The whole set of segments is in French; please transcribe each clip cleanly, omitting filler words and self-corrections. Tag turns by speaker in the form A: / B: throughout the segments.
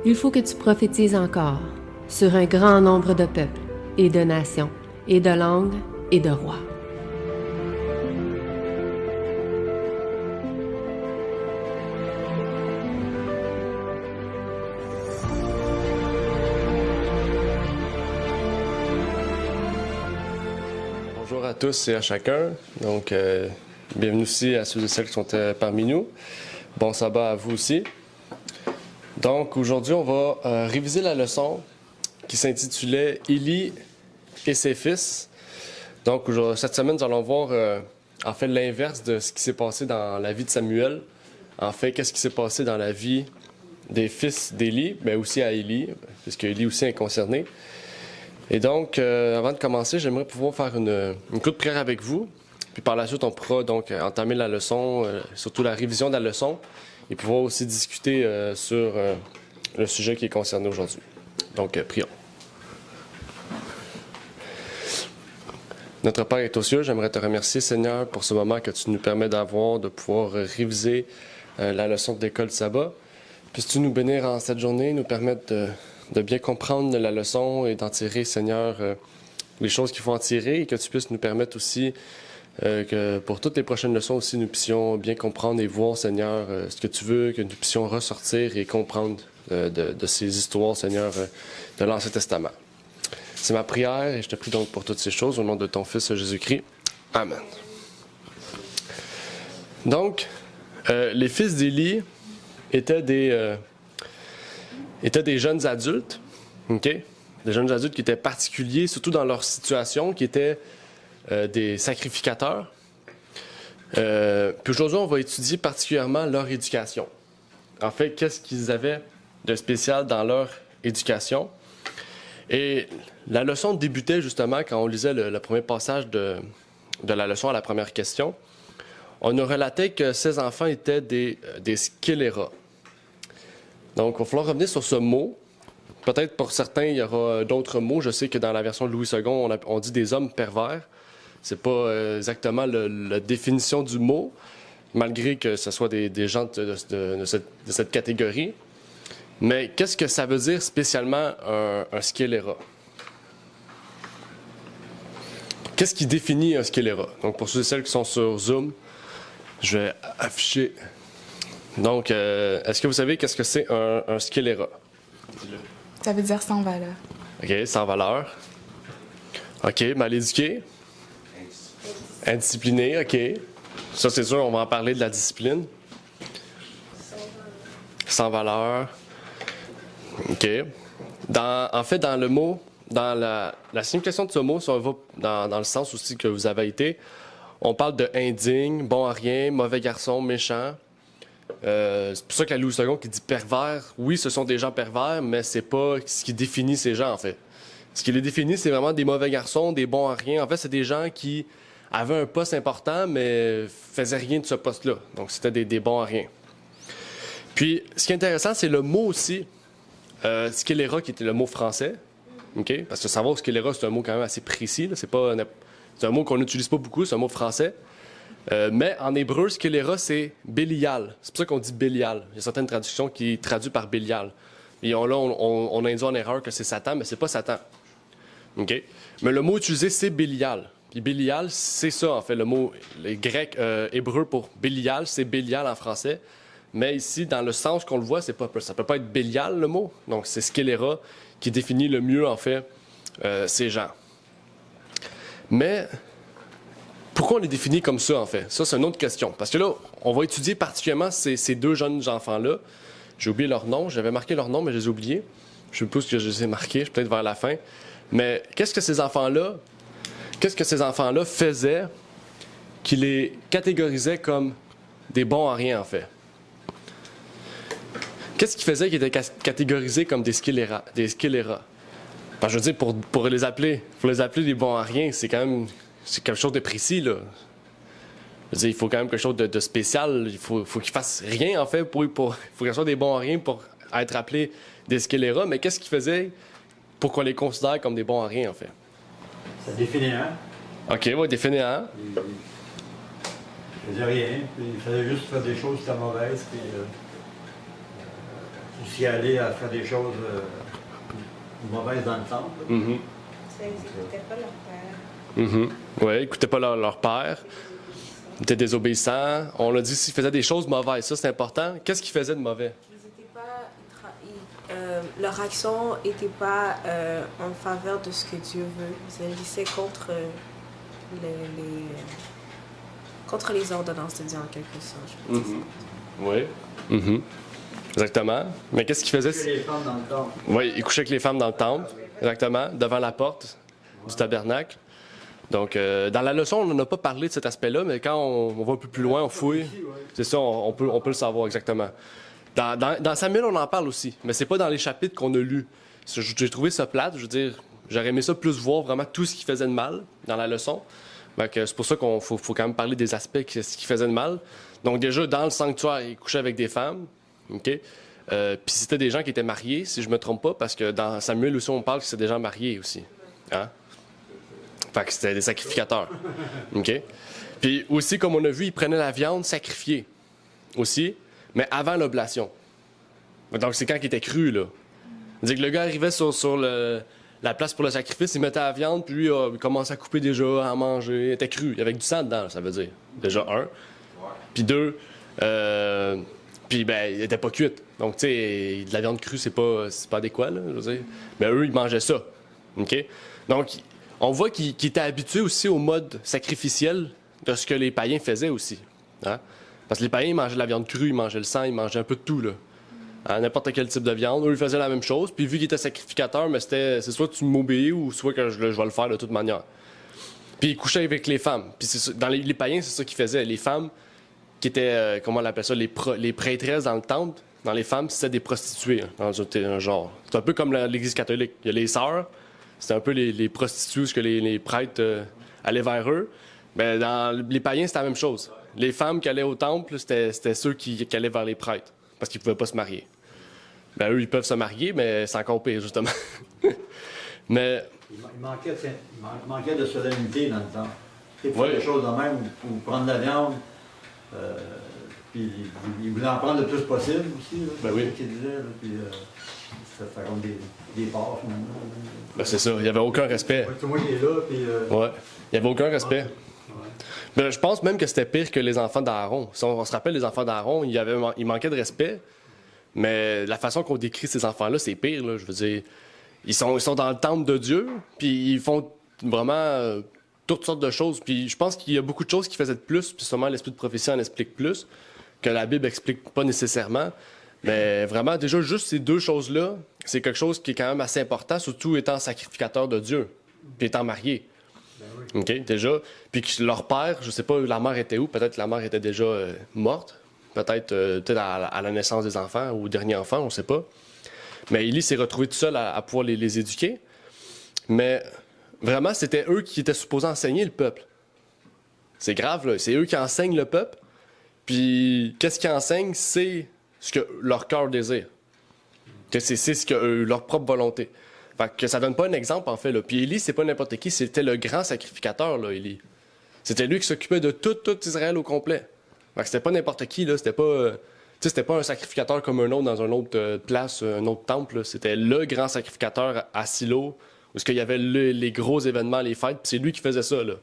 A: Il faut que tu prophétises encore sur un grand nombre de peuples et de nations et de langues et de rois.
B: Bonjour à tous et à chacun. Donc, bienvenue aussi à ceux et celles qui sont parmi nous. Bon sabbat à vous aussi. Donc, aujourd'hui, on va réviser la leçon qui s'intitulait « Élie et ses fils ». Donc, cette semaine, nous allons voir en fait l'inverse de ce qui s'est passé dans la vie de Samuel. En fait, qu'est-ce qui s'est passé dans la vie des fils d'Élie, mais aussi à Élie, puisque Élie aussi est concerné. Et donc, avant de commencer, j'aimerais pouvoir faire une courte prière avec vous. Puis par la suite, on pourra donc entamer la leçon, surtout la révision de la leçon, et pouvoir aussi discuter sur le sujet qui est concerné aujourd'hui. Donc, prions. Notre Père est aux cieux, j'aimerais te remercier, Seigneur, pour ce moment que tu nous permets d'avoir, de pouvoir réviser la leçon de l'école sabbat. Puisses-tu nous bénir en cette journée, nous permettre de bien comprendre la leçon et d'en tirer, Seigneur, les choses qu'il faut en tirer, et que tu puisses nous permettre aussi que pour toutes les prochaines leçons aussi, nous puissions bien comprendre et voir, Seigneur, ce que tu veux, que nous puissions ressortir et comprendre de ces histoires, Seigneur, de l'Ancien Testament. C'est ma prière et je te prie donc pour toutes ces choses au nom de ton Fils Jésus-Christ. Amen. Donc, les fils d'Élie étaient des jeunes adultes, OK? Des jeunes adultes qui étaient particuliers, surtout dans leur situation, qui étaient des sacrificateurs. Puis aujourd'hui, on va étudier particulièrement leur éducation. En fait, qu'est-ce qu'ils avaient de spécial dans leur éducation? Et la leçon débutait justement quand on lisait le premier passage de la leçon à la première question. On nous relatait que ces enfants étaient des scélérats. Donc, il va falloir revenir sur ce mot. Peut-être pour certains, il y aura d'autres mots. Je sais que dans la version de Louis II, on dit des hommes pervers. C'est pas exactement la définition du mot, malgré que ce soit des gens de cette catégorie. Mais qu'est-ce que ça veut dire spécialement un scélérat? Qu'est-ce qui définit un scélérat? Donc, pour ceux et celles qui sont sur Zoom, je vais afficher. Donc, est-ce que vous savez qu'est-ce que c'est un scélérat?
C: Ça veut dire sans valeur.
B: OK, sans valeur. OK, mal éduqué. Indiscipliné, OK. Ça, c'est sûr, on va en parler de la discipline. Sans valeur. OK. En fait, dans le mot, dans la signification de ce mot, si on va dans le sens aussi que vous avez été, on parle de indigne, bon à rien, mauvais garçon, méchant. C'est pour ça que la Louis II qui dit pervers, oui, ce sont des gens pervers, mais c'est pas ce qui définit ces gens, en fait. Ce qui les définit, c'est vraiment des mauvais garçons, des bons à rien. En fait, c'est des gens qui avaient un poste important, mais faisaient rien de ce poste-là. Donc, c'était des bons à rien. Puis, ce qui est intéressant, c'est le mot aussi. Scélérat, qui était le mot français. OK? Parce que savoir scélérat, c'est un mot quand même assez précis. Là. C'est un mot qu'on n'utilise pas beaucoup, c'est un mot français. Mais en hébreu, scélérat, c'est Bélial. C'est pour ça qu'on dit Bélial. Il y a certaines traductions qui traduisent par Bélial. Et on induit en erreur que c'est Satan, mais c'est pas Satan. OK? Mais le mot utilisé, c'est Bélial. Puis Bélial, c'est ça, en fait. Le mot grec, hébreu pour Bélial, c'est Bélial en français. Mais ici, dans le sens qu'on le voit, ça peut pas être Bélial, le mot. Donc, c'est scélérat qui définit le mieux, en fait, ces gens. Mais pourquoi on les définit comme ça, en fait? Ça, c'est une autre question. Parce que là, on va étudier particulièrement ces deux jeunes enfants-là. J'ai oublié leur nom. J'avais marqué leur nom, mais je les ai oubliés. Je suppose que je les ai marqués, peut-être vers la fin. Mais qu'est-ce que ces enfants-là faisaient qui les catégorisait comme des bons à rien, en fait? Qu'est-ce qui faisait qu'ils étaient catégorisés comme des scélérats? Ben, je veux dire, pour les appeler des bons à rien, c'est quelque chose de précis, là. Je veux dire, il faut quand même quelque chose de spécial. Il faut qu'ils fassent rien, en fait, il faut qu'ils soient des bons à rien pour être appelés des scélérats. Mais qu'est-ce qui faisait pour qu'on les considère comme des bons à rien, en fait?
D: Ça définit un.
B: OK, ouais, définir un.
D: Il faisait rien, puis il faisait juste faire des choses qui étaient mauvaises, puis aussi aller à faire des choses mauvaises dans le temple.
B: Mhm.
E: Ils n'écoutaient pas leur père.
B: Mhm. Oui, ils n'écoutaient pas leur père. Ils étaient désobéissants. On a dit s'ils faisaient des choses mauvaises. Ça, c'est important. Qu'est-ce qu'ils faisaient de mauvais?
E: Leur action n'était pas en faveur de ce que Dieu veut. Ils agissaient contre contre les ordonnances de Dieu, en quelque sorte. Je peux dire ça.
B: Oui. Mhm. Exactement. Mais qu'est-ce qu'ils faisaient?
D: Les femmes dans le temple.
B: Oui, ils couchaient avec les femmes dans le temple. Exactement. Devant la porte du tabernacle. Donc, dans la leçon, on n'en a pas parlé de cet aspect-là, mais quand on va un peu plus loin, on fouille. C'est ça, on peut le savoir exactement. Dans Samuel, on en parle aussi, mais c'est pas dans les chapitres qu'on a lus. J'ai trouvé ça plate, je veux dire, j'aurais aimé ça plus voir vraiment tout ce qui faisait de mal dans la leçon. Donc, c'est pour ça qu'il faut quand même parler des aspects qui faisaient de mal. Donc déjà, dans le sanctuaire, ils couchaient avec des femmes, OK? Puis c'était des gens qui étaient mariés, si je me trompe pas, parce que dans Samuel aussi, on parle que c'est des gens mariés aussi. Hein? Fait que c'était des sacrificateurs, OK? Puis aussi, comme on a vu, ils prenaient la viande sacrifiée aussi, mais avant l'oblation. Donc, c'est quand il était cru, là. C'est-à-dire que le gars arrivait sur la place pour le sacrifice, il mettait la viande, puis lui, il commençait à couper déjà, à manger. Il était cru, il y avait du sang dedans, ça veut dire. Déjà, un. Puis deux, puis ben, il était pas cuite. Donc, tu sais, de la viande crue, c'est pas adéquat, là, je veux dire. Mais eux, ils mangeaient ça, OK? Donc, on voit qu'ils étaient habitués aussi au mode sacrificiel de ce que les païens faisaient aussi. Hein? Parce que les païens, ils mangeaient de la viande crue, ils mangeaient le sang, ils mangeaient un peu de tout, là. Hein, n'importe quel type de viande. Eux, ils faisaient la même chose. Puis vu qu'ils étaient sacrificateurs, mais c'est soit tu m'obéis ou soit que je vais le faire de toute manière. Puis ils couchaient avec les femmes. Puis dans les païens, c'est ça qu'ils faisaient. Les femmes qui étaient, comment on appelle ça, les prêtresses dans le temple, dans les femmes, c'était des prostituées, hein, dans un genre. C'est un peu comme l'Église catholique. Il y a les sœurs, c'était un peu les prostituées, parce que les prêtres allaient vers eux. Mais dans les païens, c'était la même chose. Les femmes qui allaient au temple, c'était ceux qui allaient vers les prêtres, parce qu'ils ne pouvaient pas se marier. Ben eux, ils peuvent se marier, mais c'est encore pire, justement. Mais...
D: Il manquait de solennité dans le temple. Il faut
B: Oui.
D: des choses de même, ou prendre de la viande. Puis il voulait en prendre le plus possible aussi, là,
B: Ben oui.
D: c'est ce qu'il disait. Là, puis ça fait comme des porcs, finalement.
B: Ben c'est ça, il n'y avait aucun respect.
D: C'est moi qui est là, puis...
B: Ouais, il n'y avait aucun respect.
D: Ouais.
B: Ben, je pense même que c'était pire que les enfants d'Aaron. Si on se rappelle, les enfants d'Aaron, il manquait de respect. Mais la façon qu'on décrit ces enfants-là, c'est pire, là. Je veux dire, ils sont dans le temple de Dieu, puis ils font vraiment toutes sortes de choses. Puis je pense qu'il y a beaucoup de choses qui faisaient de plus, puis sûrement l'esprit de prophétie en explique plus, que la Bible explique pas nécessairement. Mais vraiment, déjà, juste ces deux choses-là, c'est quelque chose qui est quand même assez important, surtout étant sacrificateur de Dieu, puis étant marié.
D: Ben oui.
B: OK, déjà. Puis que leur père, je sais pas, la mère était où? Peut-être que la mère était déjà morte. Peut-être à la naissance des enfants ou au dernier enfant, on ne sait pas. Mais Élie s'est retrouvé tout seul à pouvoir les éduquer. Mais vraiment, c'était eux qui étaient supposés enseigner le peuple. C'est grave, là. C'est eux qui enseignent le peuple. Puis, qu'est-ce qu'ils enseignent? C'est ce que leur cœur désire. Que c'est ce que leur propre volonté. Fait que ça donne pas un exemple, en fait, là. Puis Élie, c'est pas n'importe qui. C'était le grand sacrificateur, là, Élie. C'était lui qui s'occupait de tout Israël au complet. Fait que c'était pas n'importe qui, là. C'était pas un sacrificateur comme un autre dans une autre place, un autre temple, là. C'était le grand sacrificateur à Silo, où il y avait les gros événements, les fêtes, puis c'est lui qui faisait ça, là.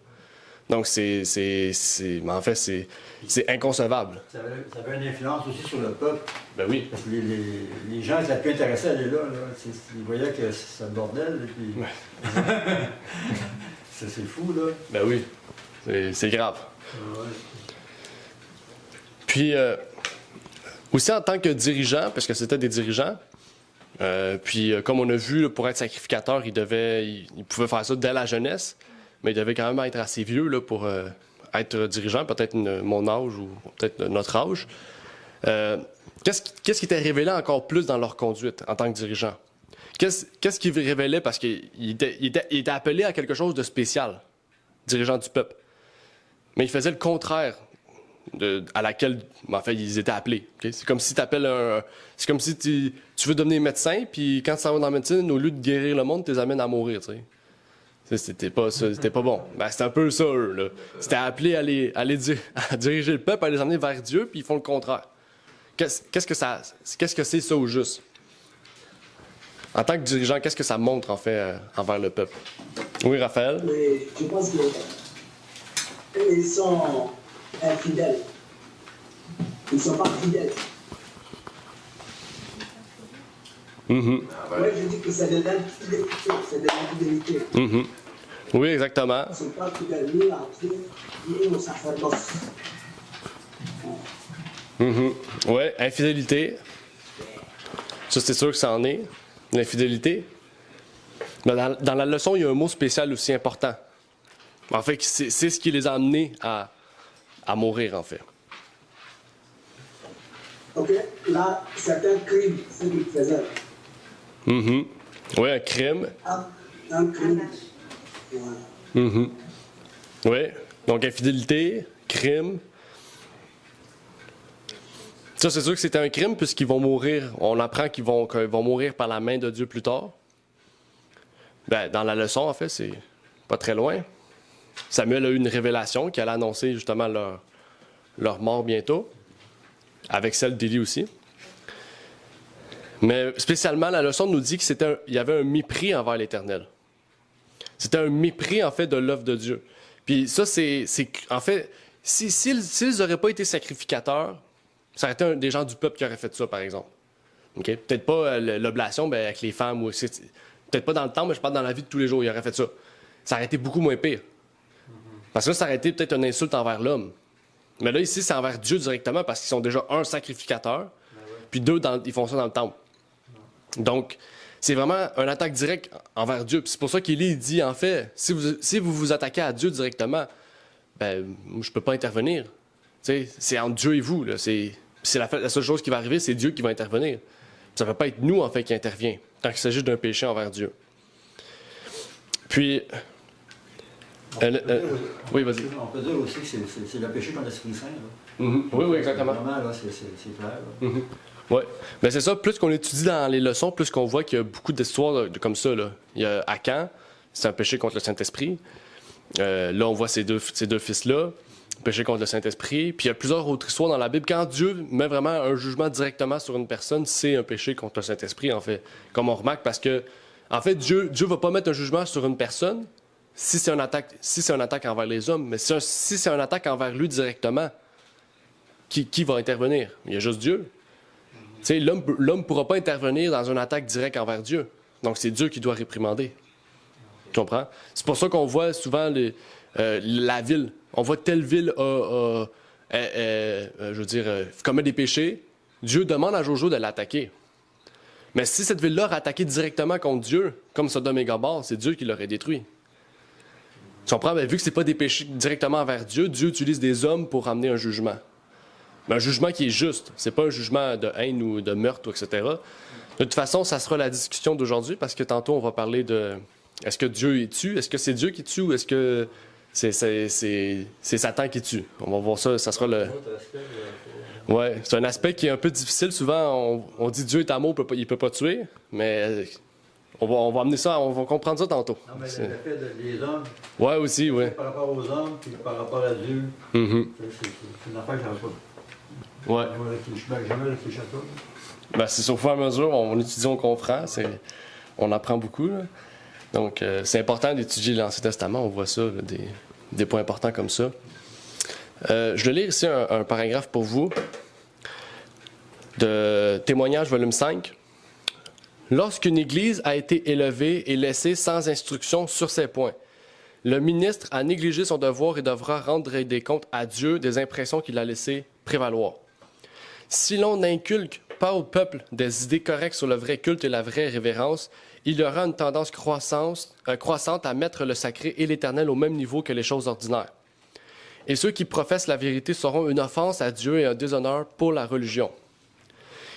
B: Donc, en fait, c'est inconcevable.
D: Ça avait une influence aussi sur le peuple.
B: Ben oui.
D: Parce que les gens étaient plus intéressés à aller là. Ils voyaient que c'est un bordel. Et puis...
B: Ouais.
D: c'est fou, là.
B: Ben oui. C'est grave.
D: Ouais.
B: Puis, aussi en tant que dirigeant, parce que c'était des dirigeants, puis comme on a vu, là, pour être sacrificateur, il pouvait faire ça dès la jeunesse, mais il devait quand même être assez vieux là, pour être dirigeant, peut-être mon âge ou peut-être notre âge. Qu'est-ce qui était révélé encore plus dans leur conduite en tant que dirigeant? Qu'est-ce qui révélait? Parce qu'il était appelé à quelque chose de spécial, dirigeant du peuple. Mais il faisait le contraire à laquelle, en fait, ils étaient appelés. Okay? C'est comme si c'est comme si tu veux devenir médecin, puis quand tu s'en vas dans la médecine, au lieu de guérir le monde, tu les amènes à mourir, tu sais. C'était pas bon. Ben, c'était un peu ça, eux, là. C'était appelé à diriger le peuple, à les emmener vers Dieu, puis ils font le contraire. qu'est-ce que c'est ça au juste? En tant que dirigeant, qu'est-ce que ça montre en fait envers le peuple? Oui, Raphaël?
F: Mais je pense qu'ils sont infidèles. Ils ne sont pas fidèles.
B: Mm-hmm.
F: Moi, je dis que c'est de l'infidélité. C'est de l'infidélité.
B: Mm-hmm. Oui, exactement.
F: Ils ne sont pas fidèles ni à Dieu, ni aux sacerdoces.
B: Mm-hmm. Oui, infidélité. Ça, c'est sûr que ça en est. L'infidélité. Mais dans la leçon, il y a un mot spécial aussi important. En fait, c'est ce qui les a amenés à mourir, en fait.
F: OK? Là, c'est un crime, ce qu'ils faisaient.
B: Mm-hmm. Oui, un crime.
F: Un crime. Voilà.
B: Mm-hmm. Oui, donc infidélité, crime. Ça, c'est sûr que c'était un crime puisqu'ils vont mourir. On apprend qu'ils vont mourir par la main de Dieu plus tard. Ben, dans la leçon, en fait, c'est pas très loin. Samuel a eu une révélation qui allait annoncer justement leur mort bientôt, avec celle d'Élie aussi. Mais spécialement, la leçon nous dit qu'il y avait un mépris envers l'Éternel. C'était un mépris, en fait, de l'œuvre de Dieu. Puis ça, c'est en fait, s'ils n'auraient pas été sacrificateurs, ça aurait été des gens du peuple qui auraient fait ça, par exemple. Okay? Peut-être pas l'oblation avec les femmes, ou peut-être pas dans le temps, mais je parle dans la vie de tous les jours, ils auraient fait ça. Ça aurait été beaucoup moins pire. Parce que là, ça aurait été peut-être une insulte envers l'homme. Mais là, ici, c'est envers Dieu directement, parce qu'ils sont déjà un sacrificateur, puis deux, ils font ça dans le temple. Donc, c'est vraiment une attaque directe envers Dieu. Puis c'est pour ça qu'Élie dit, en fait, si vous vous attaquez à Dieu directement, ben, je peux pas intervenir. T'sais, c'est entre Dieu et vous. Là. C'est la seule chose qui va arriver, c'est Dieu qui va intervenir. Ça ne peut pas être nous, en fait, qui intervient, tant qu'il s'agit d'un péché envers Dieu. Puis... oui, vas-y.
D: On peut dire aussi que c'est le péché contre l'Esprit Saint.
B: Mm-hmm. Oui, exactement.
D: Vraiment, là, c'est clair.
B: Mm-hmm. Oui. Mais c'est ça, plus qu'on étudie dans les leçons, plus qu'on voit qu'il y a beaucoup d'histoires comme ça. Là. Il y a Akan, c'est un péché contre le Saint-Esprit. Là, on voit ces deux fils-là, péché contre le Saint-Esprit. Puis il y a plusieurs autres histoires dans la Bible. Quand Dieu met vraiment un jugement directement sur une personne, c'est un péché contre le Saint-Esprit, en fait. Comme on remarque, parce que, en fait, Dieu ne va pas mettre un jugement sur une personne si c'est une attaque envers les hommes. Mais si c'est une attaque envers lui directement, qui va intervenir? Il y a juste Dieu. L'homme ne pourra pas intervenir dans une attaque directe envers Dieu. Donc, c'est Dieu qui doit réprimander. Tu comprends? C'est pour ça qu'on voit souvent la ville. On voit telle ville commet des péchés. Dieu demande à Jojo de l'attaquer. Mais si cette ville-là aurait attaqué directement contre Dieu, comme Sodome et Gomorrhe, c'est Dieu qui l'aurait détruit. Tu comprends? Ben, vu que ce n'est pas des péchés directement envers Dieu, Dieu utilise des hommes pour ramener un jugement. Mais un jugement qui est juste. C'est pas un jugement de haine ou de meurtre, etc. De toute façon, ça sera la discussion d'aujourd'hui parce que tantôt, on va parler de est-ce que Dieu tue? Est-ce que c'est Dieu qui tue ou est-ce que c'est Satan qui tue? On va voir ça. Ça sera le... Ouais, c'est un aspect qui est un peu difficile. Souvent, on dit Dieu est amour, il ne peut pas tuer, mais on va amener ça, on va comprendre ça tantôt.
D: Non, mais le fait des hommes,
B: ouais, aussi, oui.
D: par rapport aux hommes, puis par rapport à Dieu,
B: Mm-hmm.
D: c'est une affaire que j'avais pas.
B: Ouais.
D: Jamais réfléchi à ça.
B: Ben, c'est au fur et à mesure, on étudie, on comprend, on apprend beaucoup. Là. Donc, c'est important d'étudier l'Ancien Testament, on voit ça, là, des points importants comme ça. Je vais lire ici un paragraphe pour vous de Témoignages, volume 5. Lorsqu'une Église a été élevée et laissée sans instruction sur ces points, le ministre a négligé son devoir et devra rendre des comptes à Dieu des impressions qu'il a laissées prévaloir. Si l'on n'inculque pas au peuple des idées correctes sur le vrai culte et la vraie révérence, il y aura une tendance croissante à mettre le sacré et l'éternel au même niveau que les choses ordinaires. Et ceux qui professent la vérité seront une offense à Dieu et un déshonneur pour la religion.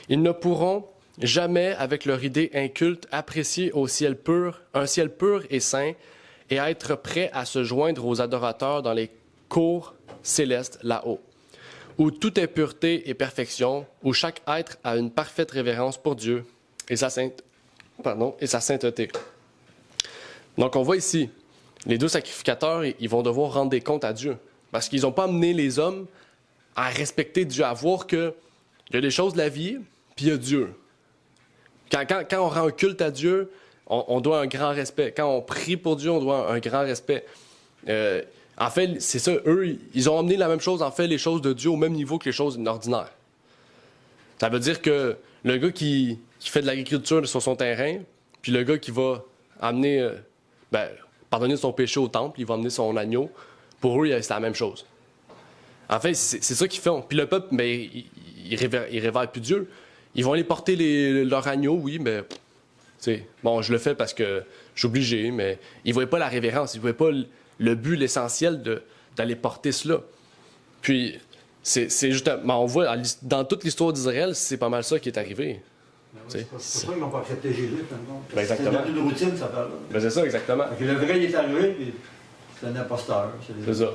B: Ils ne pourront jamais, avec leur idée inculte, apprécier un ciel pur et saint, et être prêts à se joindre aux adorateurs dans les cours célestes là-haut, où tout est pureté et perfection, où chaque être a une parfaite révérence pour Dieu et sa sainteté. Donc on voit ici, les deux sacrificateurs, ils vont devoir rendre des comptes à Dieu, parce qu'ils n'ont pas amené les hommes à respecter Dieu, à voir que Il y a les choses de la vie, puis il y a Dieu. Quand on rend un culte à Dieu, on doit un grand respect. Quand on prie pour Dieu, on doit un grand respect. En fait, c'est ça, eux, ils ont amené la même chose, en fait, les choses de Dieu au même niveau que les choses ordinaires. Ça veut dire que le gars qui fait de l'agriculture sur son terrain, puis le gars qui va amener, pardonner son péché au temple, il va amener son agneau, pour eux, c'est la même chose. En fait, c'est ça qu'ils font. Puis le peuple, il révère plus Dieu. Ils vont aller porter leur agneau, oui, mais bon, je le fais parce que je suis obligé, mais ils ne voyaient pas la révérence, ils ne voyaient pas le but, l'essentiel d'aller porter cela. Puis, c'est justement, on voit dans toute l'histoire d'Israël, c'est pas mal ça qui est arrivé.
D: C'est pour ça qu'ils n'ont pas accepté Jésus, finalement.
B: Exactement.
D: C'est une routine, ça parle.
B: C'est ça, exactement.
D: Le vrai, il est arrivé, puis c'est un imposteur.
B: C'est ça.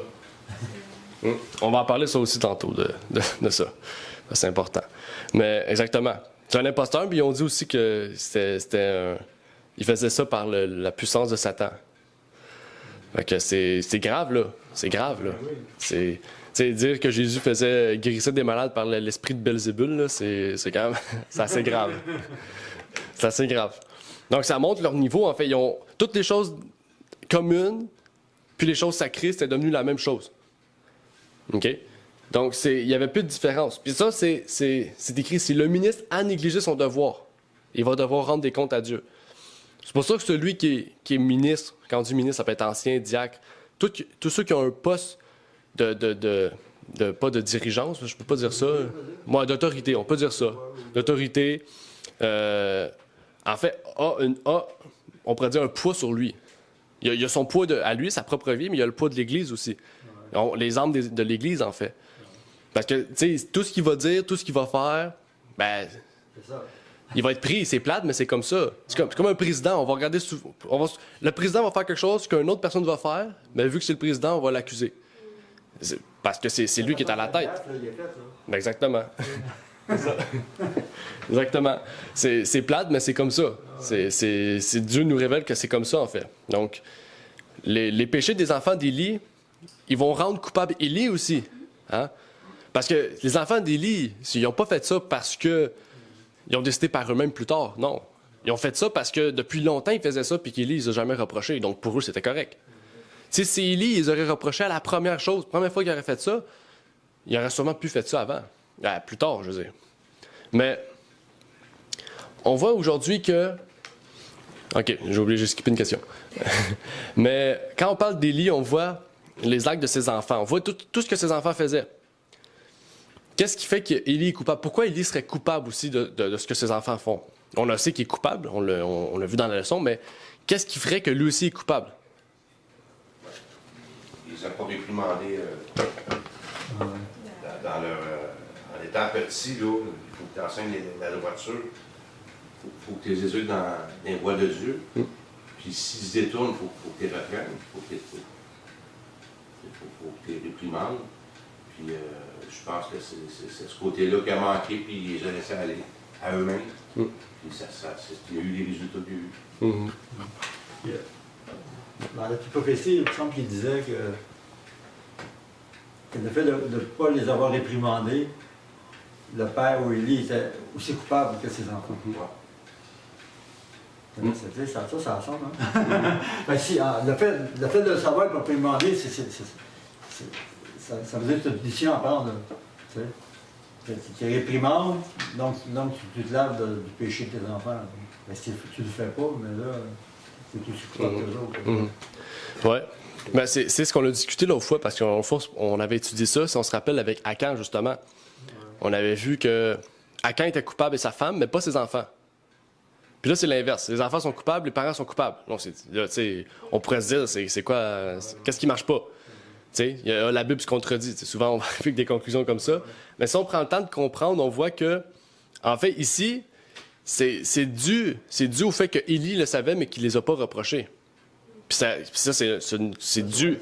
B: On va en parler ça aussi tantôt, de ça. C'est important. Mais exactement. C'est un imposteur, puis ils ont dit aussi que il faisait ça par la puissance de Satan. Fait que c'est grave, là. C'est grave, là. C'est dire que Jésus guérissait des malades par l'esprit de Belzébul, là, c'est quand même... c'est assez grave. C'est assez grave. Donc, ça montre leur niveau. En fait, ils ont toutes les choses communes, puis les choses sacrées, c'était devenu la même chose. OK? Donc, il n'y avait plus de différence. Puis ça, c'est écrit, si le ministre a négligé son devoir, il va devoir rendre des comptes à Dieu. C'est pour ça que celui qui est ministre, quand on dit ministre, ça peut être ancien, diacre, tous ceux qui ont un poste pas de dirigeance, je peux pas dire ça. Moi, d'autorité, on peut dire ça. D'autorité, en fait, on pourrait dire un poids sur lui. Il y a son poids à lui, sa propre vie, mais il y a le poids de l'Église aussi. Les âmes de l'Église, en fait. Parce que, tu sais, tout ce qu'il va dire, tout ce qu'il va faire, il va être pris. C'est plate, mais c'est comme ça. C'est comme un président. On va regarder... le président va faire quelque chose qu'une autre personne va faire, mais vu que c'est le président, on va l'accuser. Parce que c'est lui qui est à la tête. Exactement. Exactement. C'est plate, mais c'est comme ça. Dieu nous révèle que c'est comme ça, en fait. Donc, les péchés des enfants d'Élie, ils vont rendre coupable Élie aussi. Hein? Parce que les enfants d'Élie, ils n'ont pas fait ça parce qu'ils ont décidé par eux-mêmes plus tard. Non. Ils ont fait ça parce que depuis longtemps, ils faisaient ça, puis qu'Élie, ils n'ont jamais reproché. Donc, pour eux, c'était correct. Tu sais, si Élie, ils auraient reproché à la première fois qu'il aurait fait ça, il aurait sûrement pu faire ça avant. Plus tard, je veux dire. Mais on voit aujourd'hui que... OK, j'ai skippé une question. Mais quand on parle d'Élie, on voit les actes de ses enfants. On voit tout ce que ses enfants faisaient. Qu'est-ce qui fait qu'Élie est coupable? Pourquoi Élie serait coupable aussi de ce que ses enfants font? On le sait qu'il est coupable, on l'a vu dans la leçon, mais qu'est-ce qui ferait que lui aussi est coupable?
G: Ils n'ont pas réprimandé en étant petits, là, il faut que tu enseignes la voiture, il faut que tu les éduques dans les voies de Dieu. Puis s'ils se détournent, il faut que tu les reprennes, il faut que tu les réprimandes. Puis je pense que c'est ce côté-là qui a manqué, puis ils les ont laissés aller à eux-mêmes. Puis il y a eu les résultats qu'il y a eu.
D: Dans la petite prophétie, il me semble qu'il disait que le fait de ne pas les avoir réprimandés, le père ou Élie était aussi coupable que ses enfants. Ça ressemble, hein? Ben, si, le fait de le savoir et de ne pas réprimander, ça veut dire que tu as une décision à prendre. Tu réprimandes, donc tu te laves du péché de tes enfants. Ben, si tu ne le fais pas, mais là, c'est aussi coupable que les autres.
B: Oui. Ben, c'est ce qu'on a discuté l'autre fois, parce qu'on avait étudié ça, si on se rappelle, avec Akan, justement. On avait vu que Akan était coupable et sa femme, mais pas ses enfants. Puis là, c'est l'inverse. Les enfants sont coupables, les parents sont coupables. Donc, là, on pourrait se dire, c'est quoi, qu'est-ce qui marche pas? La Bible se contredit. Souvent, on fait des conclusions comme ça. Mais si on prend le temps de comprendre, on voit que, en fait, ici, c'est dû au fait que Élie le savait, mais qu'il les a pas reprochés. Puis ça, c'est dû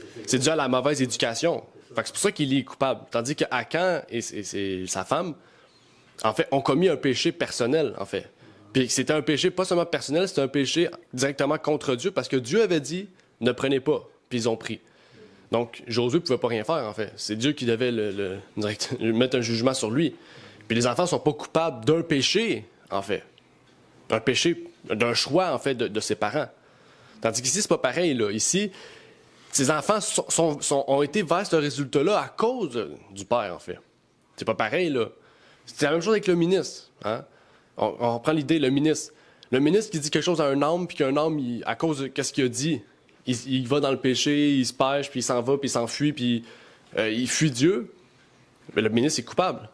B: à la mauvaise éducation. Fait que c'est pour ça qu'il est coupable. Tandis que Akan et sa femme, en fait, ont commis un péché personnel, en fait. Puis c'était un péché pas seulement personnel, c'était un péché directement contre Dieu, parce que Dieu avait dit « ne prenez pas », puis ils ont pris. Donc, Josué ne pouvait pas rien faire, en fait. C'est Dieu qui devait mettre un jugement sur lui. Puis les enfants sont pas coupables d'un péché, en fait. Un péché, d'un choix, en fait, de ses parents. Tandis qu'ici, c'est pas pareil, là. Ici, ces enfants ont été vers ce résultat-là à cause du père, en fait. C'est pas pareil, là. C'est la même chose avec le ministre, hein? On reprend l'idée, le ministre. Le ministre qui dit quelque chose à un homme, puis qu'un homme, à cause de ce qu'il a dit, il va dans le péché, il se pêche, puis il s'en va, puis il s'enfuit, puis il fuit Dieu. Mais le ministre est coupable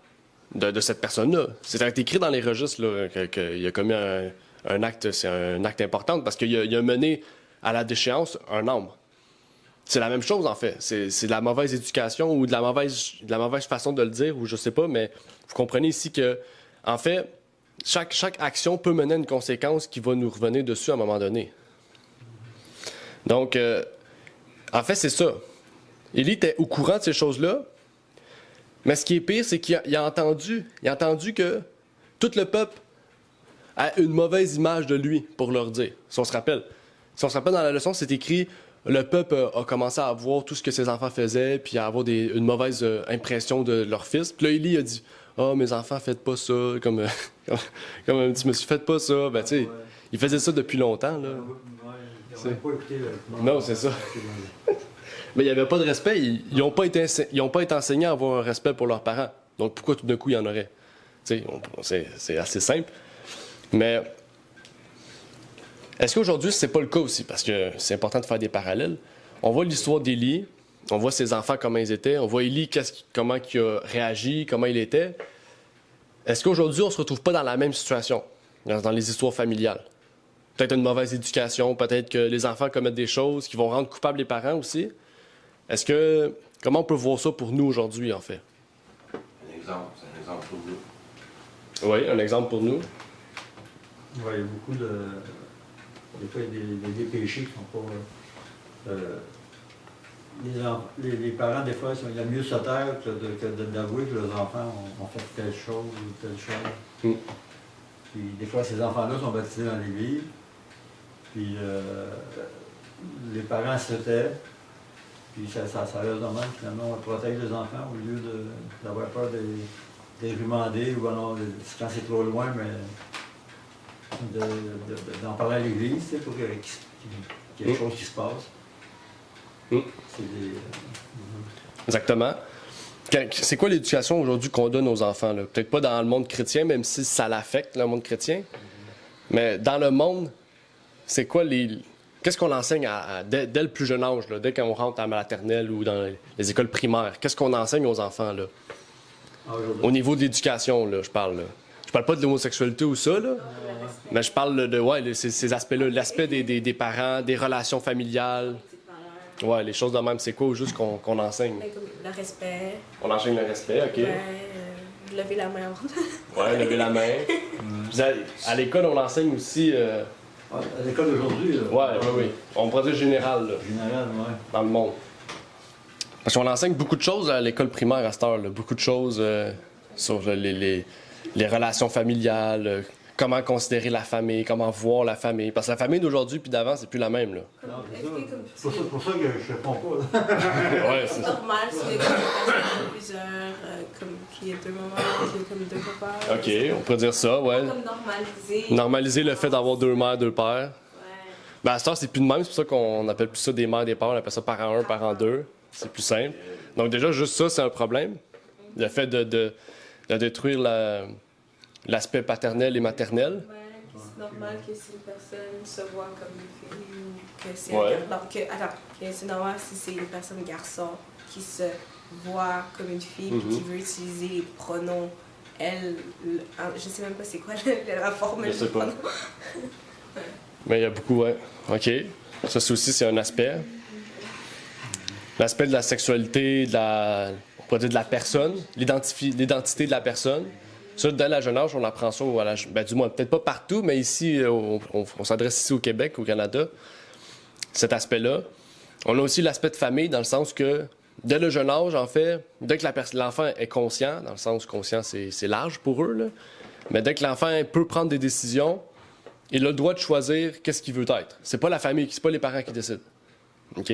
B: de cette personne-là. C'est écrit dans les registres là, qu'il a commis un acte, c'est un acte important, parce qu'il a mené à la déchéance un homme. C'est la même chose, en fait. C'est de la mauvaise éducation ou de la mauvaise façon de le dire, ou je sais pas, mais vous comprenez ici que, en fait, chaque action peut mener à une conséquence qui va nous revenir dessus à un moment donné. Donc, en fait, c'est ça. Élie était au courant de ces choses-là, mais ce qui est pire, c'est qu'il a entendu que tout le peuple a une mauvaise image de lui, pour leur dire. Si on se rappelle dans la leçon, c'est écrit, le peuple a commencé à voir tout ce que ses enfants faisaient, puis à avoir une mauvaise impression de leur fils. Puis là, Élie a dit, « Ah, mes enfants, faites pas ça, comme un petit monsieur, faites pas ça. » Ben, tu sais, il faisait ça depuis longtemps, là. Non, c'est ça. Mais il n'y avait pas de respect. Ils n'ont pas été enseignés à avoir un respect pour leurs parents. Donc, pourquoi tout d'un coup, il y en aurait? Tu sais, c'est assez simple. Mais est-ce qu'aujourd'hui, c'est pas le cas aussi? Parce que c'est important de faire des parallèles. On voit l'histoire d'Élie, on voit ses enfants, comment ils étaient, on voit Élie, comment il a réagi, comment il était. Est-ce qu'aujourd'hui, on se retrouve pas dans la même situation, dans les histoires familiales? Peut-être une mauvaise éducation, peut-être que les enfants commettent des choses qui vont rendre coupables les parents aussi. Comment on peut voir ça pour nous aujourd'hui, en fait?
G: C'est un exemple pour nous.
B: Oui, un exemple pour nous.
D: Oui, il y a beaucoup de... Des fois, il y a des péchés qui ne sont pas... Les parents, des fois, il y a mieux se taire que d'avouer que leurs enfants ont fait telle chose ou telle chose. Puis des fois, ces enfants-là sont baptisés dans l'Église. Puis les parents se taisent. Puis ça reste de même. Finalement, on protège les enfants au lieu d'avoir peur de rumander ou alors, quand c'est trop loin, mais d'en parler à l'Église, pour qu'il y ait quelque chose qui se passe.
B: Exactement. C'est quoi l'éducation aujourd'hui qu'on donne aux enfants? Peut-être pas dans le monde chrétien, même si ça l'affecte, le monde chrétien. Mais dans le monde, c'est quoi qu'est-ce qu'on enseigne dès le plus jeune âge, là, dès qu'on rentre à la maternelle ou dans les écoles primaires? Qu'est-ce qu'on enseigne aux enfants, là? Au niveau de l'éducation, là, je parle. Là. Je parle pas de l'homosexualité ou ça, là. Mais je parle de ces aspects-là. L'aspect des parents, des relations familiales. Ouais, les choses de même, c'est quoi juste qu'on enseigne?
E: Le respect.
B: On enseigne le respect, OK.
E: Ouais, lever la main.
B: Ouais, lever la main. À l'école, on enseigne aussi...
D: À l'école d'aujourd'hui, là.
B: Oui. On pourrait dire général, là.
D: Général, oui.
B: Dans le monde. Parce qu'on enseigne beaucoup de choses à l'école primaire à cette heure, là. Beaucoup de choses sur les relations familiales, comment considérer la famille, comment voir la famille. Parce que la famille d'aujourd'hui puis d'avant, c'est plus la même, là.
D: Non, c'est pour ça que je réponds pas.
B: Ouais,
E: c'est normal, c'est comme plusieurs, comme qu'il y ait deux mamans, qu'il y ait comme deux papas.
B: OK, on pourrait dire ça, ouais.
E: Comme normaliser.
B: Normaliser le fait d'avoir deux mères, deux pères.
E: Ouais.
B: Ben, à cette heure, c'est plus de même. C'est pour ça qu'on appelle plus ça des mères, des pères. On appelle ça parent 1, parent 2. C'est plus simple. Donc déjà, juste ça, c'est un problème. Le fait de détruire l'aspect paternel et maternel.
E: Ouais, c'est normal que si une personne se voit comme une fille ou que c'est que c'est normal si c'est une personne garçon qui se voit comme une fille et qui veut utiliser les pronoms elle, je sais même pas c'est quoi la formule
B: je sais pas.
E: pronom.
B: Mais il y a beaucoup, ouais. OK. Ça, c'est un aspect. L'aspect de la sexualité, on pourrait dire de la personne, l'identité de la personne. Ça, dès la jeune âge, on apprend ça, du moins, peut-être pas partout, mais ici, on s'adresse ici au Québec, au Canada, cet aspect-là. On a aussi l'aspect de famille, dans le sens que, dès le jeune âge, en fait, dès que l'enfant est conscient, dans le sens conscient, c'est large pour eux, là, mais dès que l'enfant peut prendre des décisions, il a le droit de choisir qu'est-ce qu'il veut être. C'est pas la famille, c'est pas les parents qui décident. OK?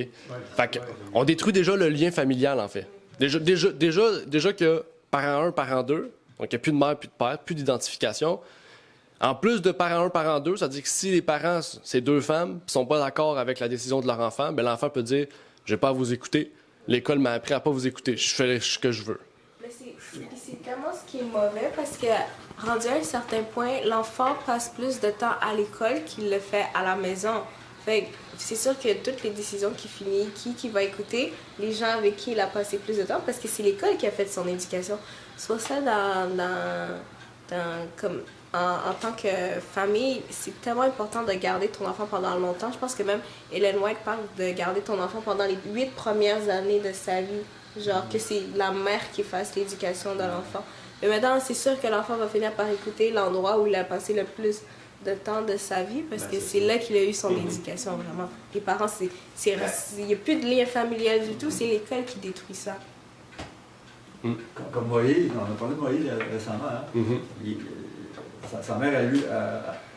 B: Fait qu'on détruit déjà le lien familial, en fait. Déjà que parent 1, parent 2, Donc, il n'y a plus de mère, plus de père, plus d'identification. En plus de parent 1, parent 2, ça veut dire que si les parents, c'est 2 femmes, ne sont pas d'accord avec la décision de leur enfant, bien, l'enfant peut dire « Je n'ai pas à vous écouter. L'école m'a appris à ne pas vous écouter. Je fais ce que je veux. »
E: Mais c'est tellement ce qui est mauvais parce que, rendu à un certain point, l'enfant passe plus de temps à l'école qu'il le fait à la maison. Fait que c'est sûr que toutes les décisions qu'il finit, qui va écouter, les gens avec qui il a passé plus de temps, parce que c'est l'école qui a fait son éducation. Soit ça comme en tant que famille, c'est tellement important de garder ton enfant pendant longtemps. Je pense que même Ellen White parle de garder ton enfant pendant les 8 premières années de sa vie. Genre que c'est la mère qui fasse l'éducation de l'enfant. Mais maintenant, c'est sûr que l'enfant va finir par écouter l'endroit où il a passé le plus de temps de sa vie parce que c'est là qu'il a eu son éducation, vraiment. Les parents, il n'y a plus de lien familial du tout, c'est l'école qui détruit ça.
D: Comme Moïse, on a parlé de Moïse récemment, hein? Sa mère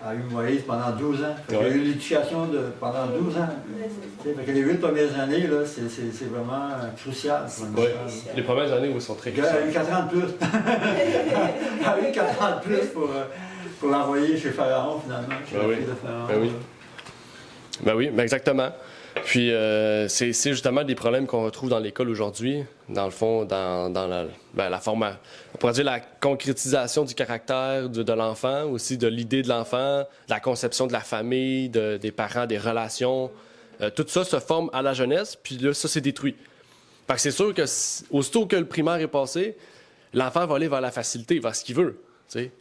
D: a eu Moïse pendant 12 ans. Il a eu l'éducation pendant 12 ans. Fait que les 8 premières années, là, c'est vraiment crucial.
B: Ouais. Les premières années où ils sont très cruciales.
D: Elle a eu 4 ans de plus. Elle a eu 4 ans de plus pour l'envoyer chez Pharaon, finalement. Chez la fille de Pharaon.
B: Ben oui, exactement. Puis c'est justement des problèmes qu'on retrouve dans l'école aujourd'hui, dans le fond, dans la forme, on pourrait dire la concrétisation du caractère de l'enfant, aussi de l'idée de l'enfant, de la conception de la famille, des parents, des relations. Tout ça se forme à la jeunesse, puis là, ça, c'est détruit. Fait que c'est sûr que aussitôt que le primaire est passé, l'enfant va aller vers la facilité, vers ce qu'il veut, tu sais.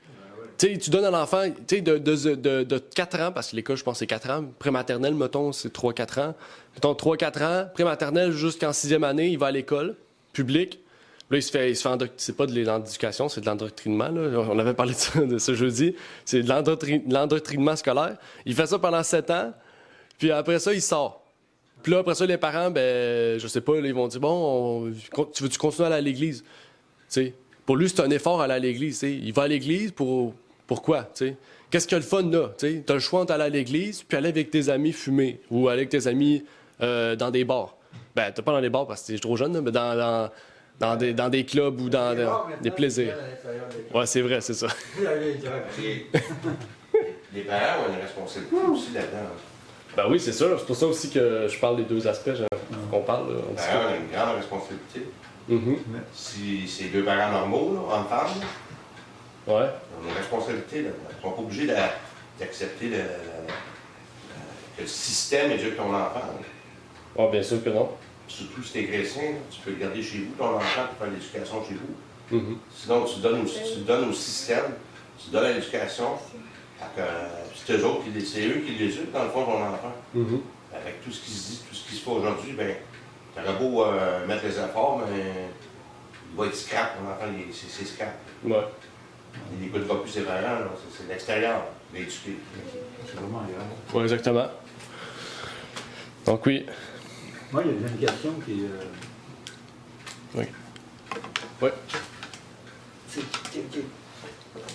B: T'sais, tu donnes à l'enfant de 4 ans, parce que l'école, je pense, c'est 4 ans. Prématernelle, mettons, c'est 3-4 ans. Mettons 3-4 ans, prématernelle jusqu'en 6e année, il va à l'école publique. Là, il se fait c'est pas de l'éducation, c'est de l'endoctrinement. On avait parlé de ce jeudi. C'est de l'endoctrinement scolaire. Il fait ça pendant 7 ans, puis après ça, il sort. Puis là, après ça, les parents, ben, je sais pas, là, ils vont dire, bon, tu veux-tu continuer à aller à l'église? T'sais. Pour lui, c'est un effort à aller à l'église. T'sais. Il va à l'église pourquoi? T'sais? Qu'est-ce qu'il y a le fun là? Tu as le choix entre aller à l'église puis aller avec tes amis fumer ou aller avec tes amis dans des bars. Ben, t'es pas dans des bars parce que t'es trop jeune, là, mais dans des clubs ou dans des plaisirs. Ouais, c'est vrai, c'est ça.
G: Les parents ont une responsabilité aussi là-dedans.
B: Ben oui, c'est sûr. C'est pour ça aussi que je parle des 2 aspects qu'on parle. Là.
G: Les parents ont une grande responsabilité. Si c'est 2 parents normaux, là, hommes-femmes,
B: ouais.
G: Ils ont une responsabilité là-dedans. Ils ne sont pas obligés d'accepter que le système éduque ton enfant.
B: Ah, bien sûr que non.
G: Surtout si tu es chrétien, tu peux le garder chez vous, ton enfant, pour faire l'éducation chez vous. Sinon, tu donnes au système, tu donnes à l'éducation. C'est eux autres, c'est eux qui l'éduquent, dans le fond, ton enfant. Avec tout ce qui se dit, tout ce qui se fait aujourd'hui, ben, tu aurais beau mettre les efforts, mais il va être scrap, ton enfant, c'est scrap.
B: Ouais.
G: Il n'écoutera plus ses parents, c'est l'extérieur, l'éduquer.
D: C'est vraiment grave.
B: Oui, exactement. Donc oui.
D: Moi, il y a une question qui
B: Oui. Oui.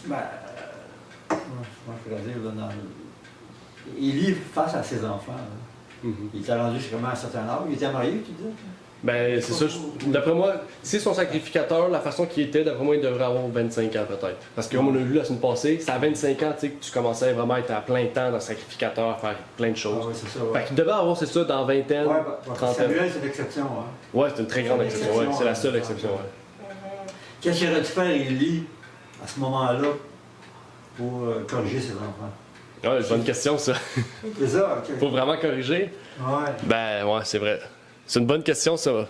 D: Moi, je pourrais dire, là, il lit face à ses enfants. Il était rendu justement à un certain âge. Il était marié, tu disais?
B: Ben, c'est ça. D'après moi, si son sacrificateur, la façon qu'il était, d'après moi, il devrait avoir 25 ans peut-être. Parce que comme on a vu la semaine passée, c'est à 25 ans que tu commençais vraiment à être à plein temps dans le sacrificateur, à faire plein de choses.
D: Ah ouais, c'est ça, ouais.
B: Fait qu'il devait avoir, c'est ça, dans vingtaine, trentaine.
D: Samuel, c'est l'exception. Hein?
B: Ouais, c'est une très grande exception. Ouais, c'est la seule exception. Ouais.
D: Qu'est-ce qu'il aurait dû faire, Élie, à ce moment-là, pour corriger ses enfants?
B: Ouais, c'est une bonne question, ça.
D: C'est ça, OK.
B: Faut vraiment corriger?
D: Ouais.
B: Ben, ouais, c'est vrai. C'est une bonne question, ça.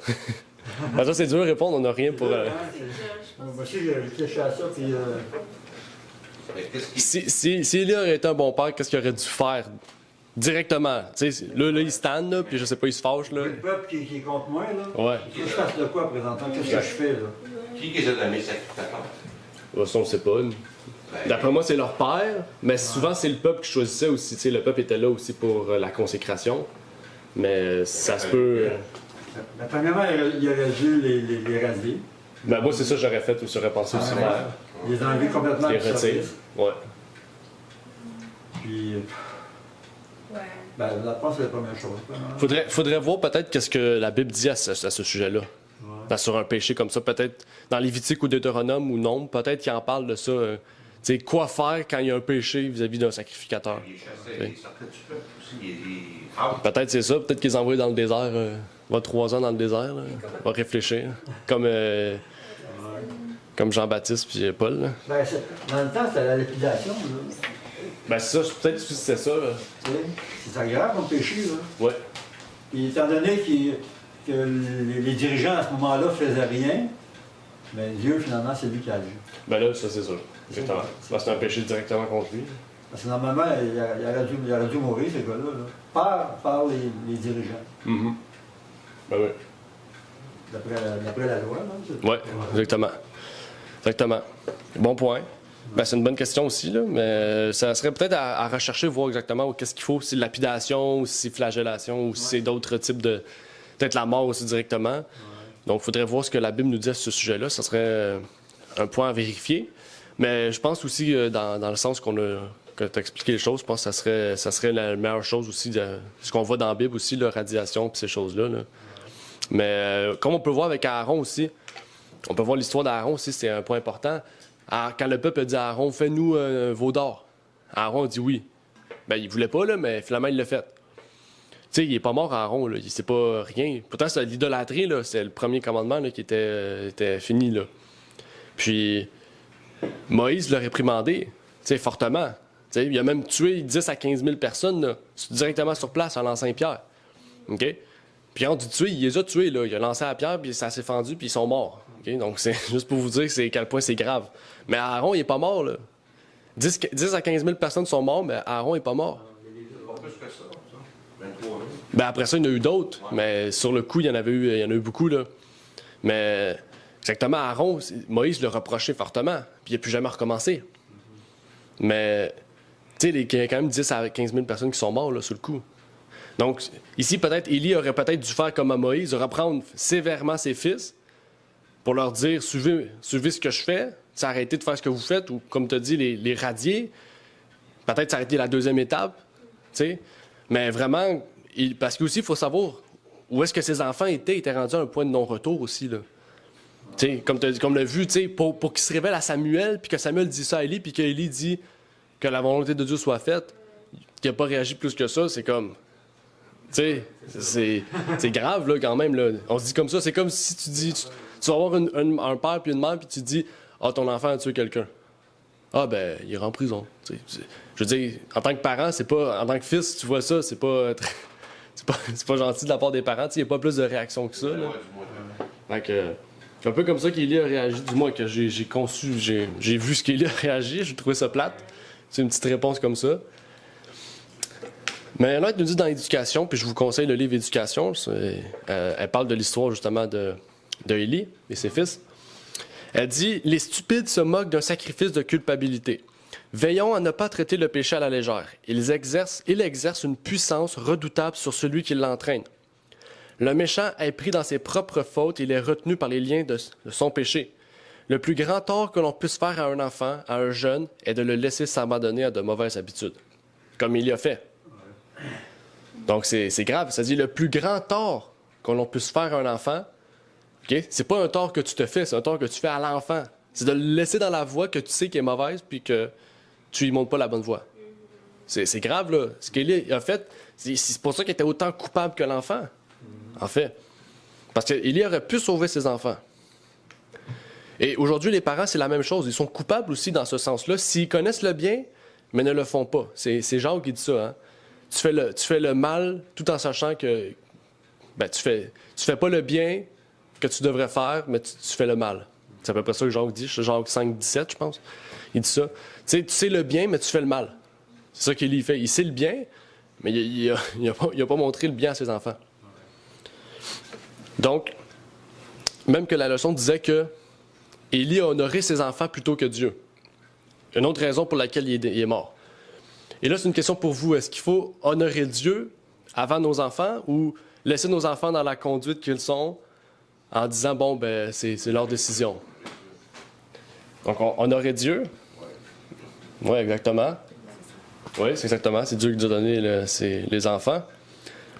B: Ben, ça, c'est dur à répondre, on n'a rien pour.
D: Moi aussi, j'ai réfléchi à ça, puis.
B: Si Élie aurait été un bon père, qu'est-ce qu'il aurait dû faire directement? Tu sais, là, il stanne, là, puis je sais pas, il se fâche, là.
D: Le peuple qui est contre moi, là.
B: Ouais.
D: Qu'est-ce que je fasse de quoi présentement? Qu'est-ce que je fais, là?
G: Qui les a donné sacrificateur?
B: Ça, on sait pas. D'après moi, c'est leur père, mais souvent, c'est le peuple qui choisissait aussi. Tu sais, le peuple était là aussi pour la consécration. Mais ça se peut.
D: Premièrement, il aurait dû les raser.
B: Ben, moi, c'est ça que j'aurais fait ou j'aurais pensé aussi.
D: Les enlever complètement.
B: Les retirer. Ouais.
D: Puis.
E: Ouais.
D: Ben, je pense que c'est la première chose.
B: Faudrait voir peut-être qu'est-ce que la Bible dit à ce sujet-là.
D: Ouais.
B: sur un péché comme ça. Peut-être dans Lévitique ou Deutéronome ou Nombre, peut-être qu'il en parle de ça. Tu sais, quoi faire quand il y a un péché vis-à-vis d'un sacrificateur.
G: Il sortait du peuple aussi. Il
B: Peut-être c'est ça. Peut-être qu'ils les envoient dans le désert. Va 3 ans dans le désert. Là. Va réfléchir. Comme Jean-Baptiste puis Paul. Là.
D: Ben, dans le temps, c'était la lapidation. Là.
B: Ben ça, peut-être que c'est ça. Là.
D: C'est agréable comme péché. Là.
B: Ouais.
D: Et étant donné que les dirigeants à ce moment-là ne faisaient rien, mais Dieu, finalement, c'est lui qui a agi.
B: Ben là, ça c'est sûr. Exactement. Parce que c'est un péché directement contre lui.
D: Parce que normalement, il aurait dû mourir, ces gars-là, là, par les dirigeants.
B: Mm-hmm. Ben oui.
D: D'après la loi, là.
B: Oui, exactement. Exactement. Bon point. Ben, c'est une bonne question aussi, là, mais ça serait peut-être à rechercher, voir exactement qu'est-ce qu'il faut, si c'est lapidation, ou si c'est flagellation, ou si c'est d'autres types de... Peut-être la mort aussi directement. Ouais. Donc, il faudrait voir ce que la Bible nous dit à ce sujet-là. Ça serait un point à vérifier. Mais je pense aussi, dans le sens que tu as expliqué les choses, je pense que ça serait la meilleure chose aussi, ce qu'on voit dans la Bible aussi, la radiation et ces choses-là. Là. Mais comme on peut voir avec Aaron aussi, on peut voir l'histoire d'Aaron aussi, c'est un point important. Quand le peuple a dit à Aaron, fais-nous un veau d'or, Aaron a dit oui. Ben, il voulait pas, là, mais finalement, il l'a fait. Tu sais, il est pas mort, Aaron, là. Il sait pas rien. Pourtant, c'est l'idolâtrie, là. C'est le premier commandement là, qui était fini, là. Puis, Moïse l'a réprimandé, tu sais, fortement. Tu sais, il a même tué 10 à 15 000 personnes, là, directement sur place, en lançant une pierre. OK? Puis, on dit tuer, il les a tués, là. Il a lancé la pierre, puis ça s'est fendu, puis ils sont morts. Okay? Donc, c'est juste pour vous dire à quel point c'est grave. Mais Aaron, il est pas mort, là. 10 à 15 000 personnes sont mortes, mais Aaron est pas mort.
G: Pas plus que ça, 23 000.
B: Ben après ça, il y en a eu d'autres, mais sur le coup, il y en a eu beaucoup, là. Mais exactement, Aaron, Moïse le reprochait fortement, puis il n'a plus jamais recommencé. Mais, tu sais, il y a quand même 10 à 15 000 personnes qui sont mortes, là, sur le coup. Donc, ici, peut-être, Élie aurait peut-être dû faire comme à Moïse, reprendre sévèrement ses fils pour leur dire, suivez ce que je fais, arrêtez de faire ce que vous faites, ou comme tu as dit, les radier. Peut-être s'arrêter la deuxième étape, tu sais. Mais vraiment, parce qu'aussi, il faut savoir où est-ce que ses enfants étaient rendus à un point de non-retour aussi, là. Tu sais, comme l'a vu, tu sais, pour qu'il se révèle à Samuel, puis que Samuel dit ça à Élie, puis qu'Élie dit que la volonté de Dieu soit faite, qu'il n'a pas réagi plus que ça, c'est comme... Tu sais, c'est grave, là, quand même, là. On se dit comme ça, c'est comme si tu dis... Tu vas avoir un père puis une mère, puis tu dis « Ah, ton enfant a tué quelqu'un. » Ah, ben, il ira en prison. T'sais. Je veux dire, en tant que parent, c'est pas... En tant que fils, tu vois ça, c'est pas gentil de la part des parents. Il n'y a pas plus de réaction que ça. Là. Donc, c'est un peu comme ça qu'Élie a réagi, du moins que j'ai vu ce qu'Élie a réagi, j'ai trouvé ça plate. C'est une petite réponse comme ça. Mais là, elle nous dit dans l'éducation, puis je vous conseille le livre Éducation, elle parle de l'histoire justement de Élie et ses fils. Elle dit « Les stupides se moquent d'un sacrifice de culpabilité. Veillons à ne pas traiter le péché à la légère. Il exerce une puissance redoutable sur celui qui l'entraîne. Le méchant est pris dans ses propres fautes, il est retenu par les liens de son péché. Le plus grand tort que l'on puisse faire à un enfant, à un jeune, est de le laisser s'abandonner à de mauvaises habitudes. » Comme il y a fait. Donc c'est grave. Ça dit le plus grand tort que l'on puisse faire à un enfant, okay? C'est pas un tort que tu te fais, c'est un tort que tu fais à l'enfant. C'est de le laisser dans la voie que tu sais qui est mauvaise puis que tu lui montres pas la bonne voie. C'est grave, là. Ce qu'Élie a fait, c'est pour ça qu'il était autant coupable que l'enfant, en fait. Parce qu'Élie aurait pu sauver ses enfants. Et aujourd'hui, les parents, c'est la même chose. Ils sont coupables aussi dans ce sens-là. S'ils connaissent le bien, mais ne le font pas. C'est Jacques qui dit ça, hein. Tu fais le mal tout en sachant que tu fais pas le bien que tu devrais faire, mais tu fais le mal. C'est à peu près ça que Jacques dit, Jacques 5, 17, je pense. Il dit ça. Tu sais le bien, mais tu fais le mal. C'est ça qu'Élie fait. Il sait le bien, mais il a pas montré le bien à ses enfants. Donc, même que la leçon disait que Élie a honoré ses enfants plutôt que Dieu. Une autre raison pour laquelle il est mort. Et là, c'est une question pour vous. Est-ce qu'il faut honorer Dieu avant nos enfants ou laisser nos enfants dans la conduite qu'ils sont en disant, bon, ben, c'est leur décision? Donc, honorer Dieu? Oui, exactement. Oui, c'est exactement. C'est Dieu qui nous a donné les enfants.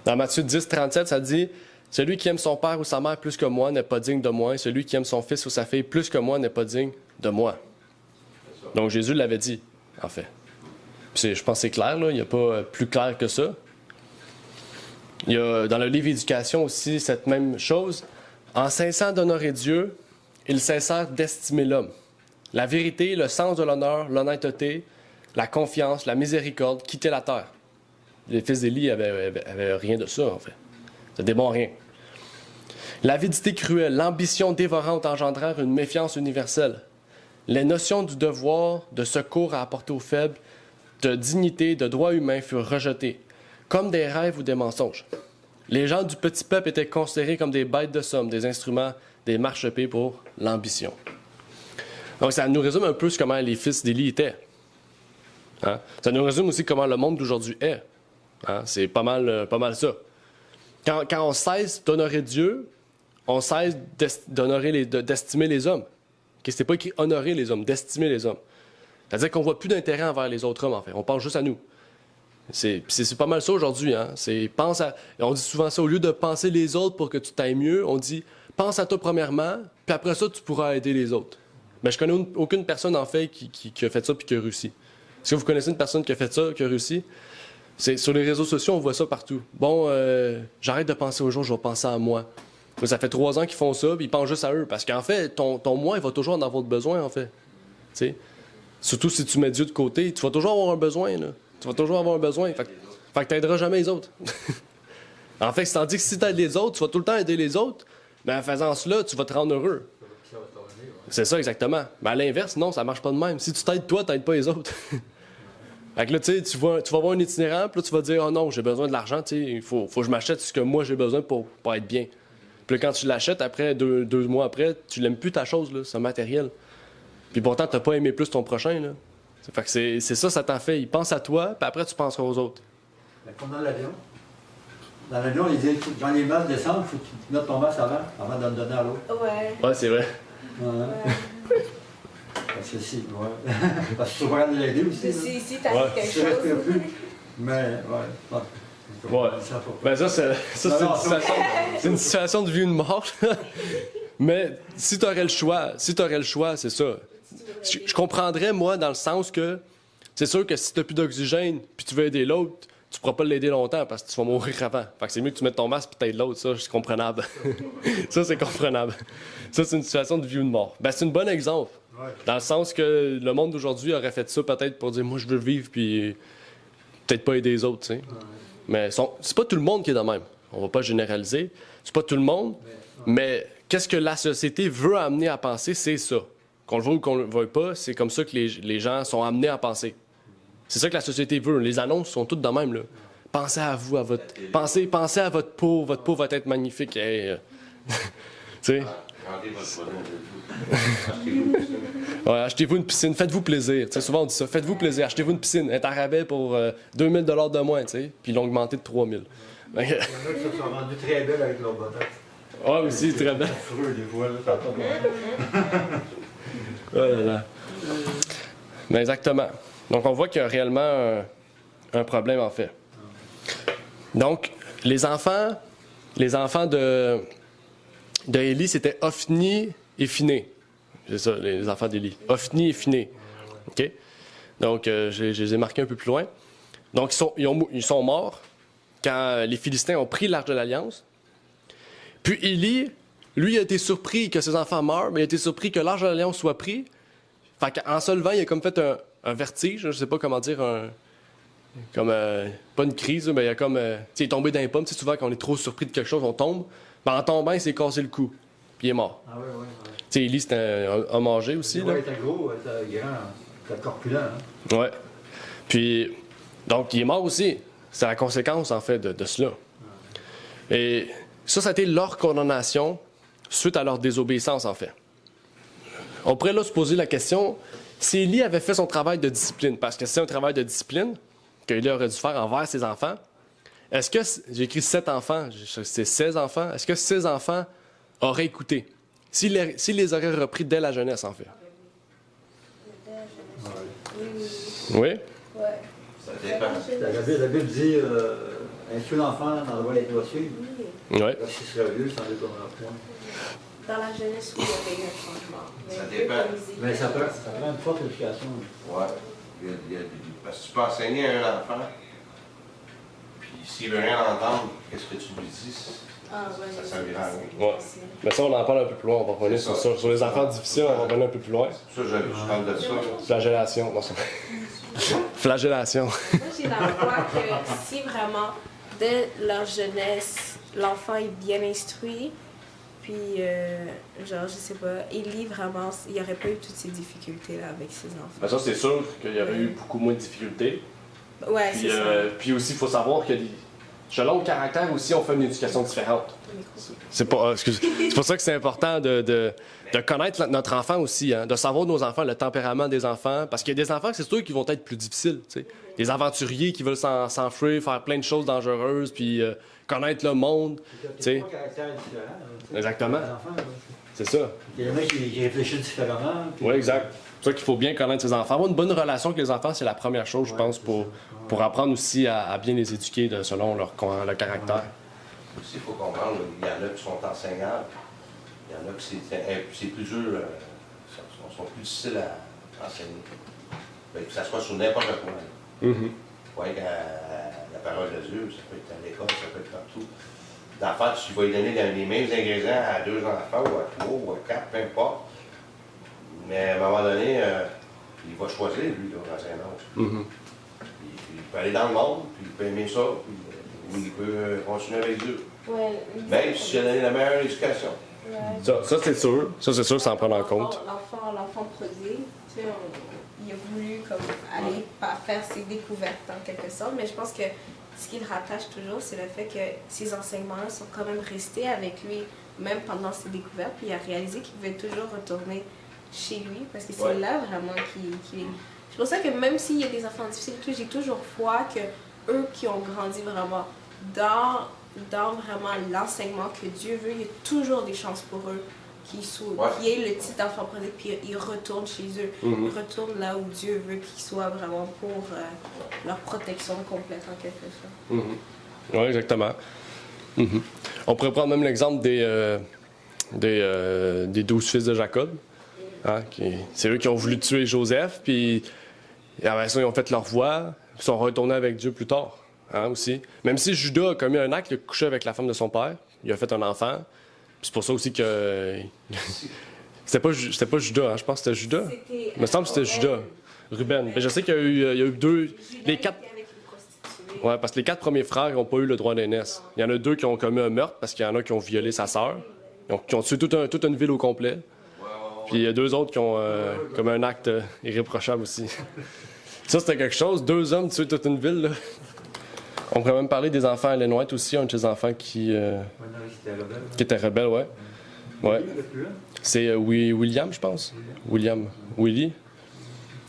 B: Dans Matthieu 10, 37, ça dit, « Celui qui aime son père ou sa mère plus que moi n'est pas digne de moi, et celui qui aime son fils ou sa fille plus que moi n'est pas digne de moi. Donc Jésus l'avait dit, en fait. Puis je pense que c'est clair, là, il n'y a pas plus clair que ça. Il y a dans le livre Éducation aussi cette même chose. En cessant d'honorer Dieu, il cessèrent d'estimer l'homme. La vérité, le sens de l'honneur, l'honnêteté, la confiance, la miséricorde quittaient la terre. Les fils d'Élie avaient rien de ça, en fait. C'était bon rien. L'avidité cruelle, l'ambition dévorante engendrèrent une méfiance universelle. Les notions du devoir, de secours à apporter aux faibles, de dignité, de droits humains furent rejetées, comme des rêves ou des mensonges. Les gens du petit peuple étaient considérés comme des bêtes de somme, des instruments, des marchepieds pour l'ambition. Donc ça nous résume un peu comment les fils d'Élie étaient. Hein? Ça nous résume aussi comment le monde d'aujourd'hui est. Hein? C'est pas mal ça. Quand on cesse d'honorer Dieu, on cesse d'estimer les hommes. C'est pas écrit honorer les hommes, d'estimer les hommes. C'est-à-dire qu'on voit plus d'intérêt envers les autres hommes, en fait. On pense juste à nous. C'est pas mal ça aujourd'hui. Hein? On dit souvent ça, au lieu de penser les autres pour que tu t'ailles mieux, on dit pense à toi premièrement, puis après ça, tu pourras aider les autres. Mais je connais aucune personne, en fait, qui a fait ça puis qui a réussi. Est-ce que vous connaissez une personne qui a fait ça, qui a réussi? Sur les réseaux sociaux, on voit ça partout. Bon, j'arrête de penser aux gens, je vais penser à moi. Mais ça fait 3 ans qu'ils font ça, puis ils pensent juste à eux. Parce qu'en fait, ton moi, il va toujours en avoir besoin, en fait. T'sais? Surtout si tu mets Dieu de côté, tu vas toujours avoir un besoin, là. Tu vas toujours avoir un besoin. Fait que tu n'aideras jamais les autres. En fait, tandis que si tu aides les autres, tu vas tout le temps aider les autres, mais en faisant cela, tu vas te rendre heureux. C'est ça, exactement. Mais à l'inverse, non, ça marche pas de même. Si tu t'aides toi, tu n'aides pas les autres. Fait que là, tu sais, tu vas voir un itinérant, puis là, tu vas dire, oh non, j'ai besoin de l'argent, tu sais, il faut que je m'achète ce que moi j'ai besoin pour être bien. Puis là, quand tu l'achètes, après, 2 mois après, tu l'aimes plus ta chose, là, ce matériel. Puis pourtant, tu n'as pas aimé plus ton prochain, là. Fait que c'est ça, ça t'en fait. Il pense à toi, puis après, tu penseras aux autres.
D: Comme dans l'avion. Dans l'avion, ils disent, quand les masques descendent, il faut que tu mettes ton masque avant de le donner à l'autre.
E: Ouais.
B: Ouais, c'est vrai.
E: Ouais.
D: Parce que si, ouais. Parce que tu vas regarder l'aider aussi.
E: Si t'as
B: Ouais.
E: quelque
D: Tu respires
E: chose.
D: plus. Mais, ouais.
B: Ouais. Ben ça, c'est une situation de vie ou de mort. Mais si tu aurais le choix, c'est ça. Je comprendrais, moi, dans le sens que c'est sûr que si tu n'as plus d'oxygène puis tu veux aider l'autre, tu ne pourras pas l'aider longtemps parce que tu vas mourir avant. Fait que c'est mieux que tu mettes ton masque et tu aides l'autre. Ça, c'est comprenable. Ça, c'est comprenable. Ça, c'est une situation de vie ou de mort. Ben, c'est un bon exemple.
D: Ouais.
B: Dans le sens que le monde d'aujourd'hui aurait fait ça peut-être pour dire « Moi, je veux vivre puis peut-être pas aider les autres. » tu sais. Mais c'est pas tout le monde qui est de même. On va pas généraliser. C'est pas tout le monde. Mais qu'est-ce que la société veut amener à penser, c'est ça. Qu'on le veuille ou qu'on le veuille pas, c'est comme ça que les gens sont amenés à penser. C'est ça que la société veut. Les annonces sont toutes de même, là. Pensez à vous, à votre... Pensez à votre peau va être magnifique. Hey, tu sais? Ouais, achetez-vous une piscine, faites-vous plaisir. Tu sais, souvent on dit ça, faites-vous plaisir, achetez-vous une piscine. Elle est à rabais pour 2000 $ de moins, tu sais, puis ils l'ont augmenté de 3000.
D: Il y en a qui se sont rendus très belles avec leurs bottes.
B: Ouais, aussi, très bien.
D: Affreux, des fois, là, ça n'a pas bon.
B: Ouais, là. Mais exactement. Donc, on voit qu'il y a réellement un problème, en fait. Donc, les enfants de Élie, c'était Ophni et Phiné. C'est ça, les enfants d'Élie. Ophni et Phiné. OK? Donc, je les ai marqués un peu plus loin. Donc, ils sont morts quand les Philistins ont pris l'Arche de l'Alliance. Puis Élie, lui, a été surpris que ses enfants meurent, mais il a été surpris que l'Arche de l'Alliance soit pris. Fait qu'en se levant, il a comme fait un vertige, je sais pas comment dire, pas une crise, mais il a comme, il est tombé dans les pommes. Souvent, quand on est trop surpris de quelque chose, on tombe. Ben, en tombant, il s'est cassé le cou, puis il est mort.
D: Ah ouais.
B: Élie, c'était un homme âgé aussi.
D: Il était gros, il était grand, il était corpulent. Hein?
B: Ouais. Puis, donc, il est mort aussi. C'est la conséquence, en fait, de cela. Et ça a été leur condamnation suite à leur désobéissance, en fait. On pourrait là se poser la question, si Élie avait fait son travail de discipline, parce que c'est un travail de discipline qu'Élie aurait dû faire envers ses enfants, est-ce que, j'ai écrit 7 enfants, c'est 16 enfants, est-ce que ces enfants auraient écouté? S'ils les auraient repris dès la jeunesse, en fait. Oui?
E: Ouais.
G: Ça dépend.
D: La Bible dit, Instruire l'enfant dans la voie d'être possible.
B: Ouais.
D: Lorsqu'il sera vieux, ça ne détournera point.
E: Dans la jeunesse, oui, il y avait eu un changement.
G: Ça dépend.
D: Mais ça prend une forte éducation.
G: Ouais. Parce que tu peux enseigner à un enfant, puis s'il veut rien entendre, qu'est-ce que tu lui dis?
E: Ah, ouais,
G: Ça servira à rien.
B: Ouais. Mais ça, on en parle un peu plus loin. On va revenir
G: C'est
B: sur
G: ça.
B: ça. Sur les enfants difficiles, on va revenir un peu plus loin.
G: Ça, je parle de ça.
B: Flagellation. Non, ça... Flagellation.
E: Moi, j'ai la foi que si vraiment, dès leur jeunesse, l'enfant est bien instruit, puis, genre, je sais pas, il lit vraiment, il n'y aurait pas eu toutes ces difficultés-là avec ses enfants.
B: Ben ça, c'est sûr qu'il y aurait eu beaucoup moins de difficultés.
E: Ouais,
B: Puis,
E: c'est ça.
B: puis aussi, il faut savoir que selon le caractère aussi, on fait une éducation différente. C'est pour ça que c'est important de connaître notre enfant aussi, hein, de savoir nos enfants, le tempérament des enfants. Parce qu'il y a des enfants, c'est sûr, qui vont être plus difficiles. T'sais. Des aventuriers qui veulent s'enfuir, faire plein de choses dangereuses, puis connaître le monde.
D: Il y a trois caractères différents.
B: Exactement.
D: Les enfants, là.
B: C'est ça.
D: Il y en a qui réfléchissent différemment.
B: Oui, exact. C'est pour ça qu'il faut bien connaître ses enfants. Avoir une bonne relation avec les enfants, c'est la première chose, je pense, pour apprendre aussi à bien les éduquer selon leur caractère.
G: Aussi, il faut comprendre, il y en a qui sont enseignants, il y en a qui c'est plus dur, sont plus difficiles à enseigner. Ben, que ça soit sur n'importe quoi.
B: Mm-hmm.
G: Ouais, la parole de Dieu, ça peut être à l'école, ça peut être partout. L'enfant, tu vas lui donner les mêmes ingrédients à 2 enfants, ou à 3, ou à 4, peu importe. Mais à un moment donné, il va choisir, lui, l'enseignant.
B: Mm-hmm.
G: Il peut aller dans le monde, puis il peut aimer ça, puis ou il peut continuer avec Dieu.
E: Ouais,
G: Même si tu as donné la meilleure éducation.
E: ouais.
B: Ça c'est sûr. Ça, c'est sûr, sans prendre en compte.
E: L'enfant prodigue, tu sais, il a voulu comme, aller faire ses découvertes en quelque sorte, mais je pense que ce qui le rattache toujours, c'est le fait que ces enseignements-là sont quand même restés avec lui, même pendant ses découvertes, puis il a réalisé qu'il pouvait toujours retourner chez lui, parce que c'est là vraiment qu'il est. C'est pour ça que même s'il y a des enfants difficiles, j'ai toujours foi que eux qui ont grandi vraiment dans vraiment l'enseignement que Dieu veut, il y a toujours des chances pour eux qu'ils aient le titre d'enfant prodigue, puis ils retournent chez eux.
B: Mm-hmm.
E: Ils retournent là où Dieu veut qu'ils soient vraiment pour leur protection complète en quelque sorte.
B: Mm-hmm. Oui, exactement. Mm-hmm. On pourrait prendre même l'exemple des 12 fils de Jacob. Hein, c'est eux qui ont voulu tuer Joseph, puis après ça, ils ont fait leur voie, puis ils sont retournés avec Dieu plus tard. Hein, aussi. Même si Judas a commis un acte, il a couché avec la femme de son père, il a fait un enfant. Puis c'est pour ça aussi que. C'était pas Judas, hein, je pense que c'était Judas. Il me semble que c'était Judas. Ruben. Mais je sais qu'il y a eu 2. Les 4. Ouais, parce que les 4 premiers frères n'ont pas eu le droit d'aînesse. Il y en a 2 qui ont commis un meurtre parce qu'il y en a qui ont violé sa sœur. Qui ont tué toute une ville au complet. Puis il y a 2 autres qui ont commis un acte irréprochable aussi. Ça, c'était quelque chose. 2 hommes tuer toute une ville, là. On pourrait même parler des enfants à Ellen White aussi, un de ces enfants qui était rebelle, ouais. Ouais. C'est William, je pense. Willie.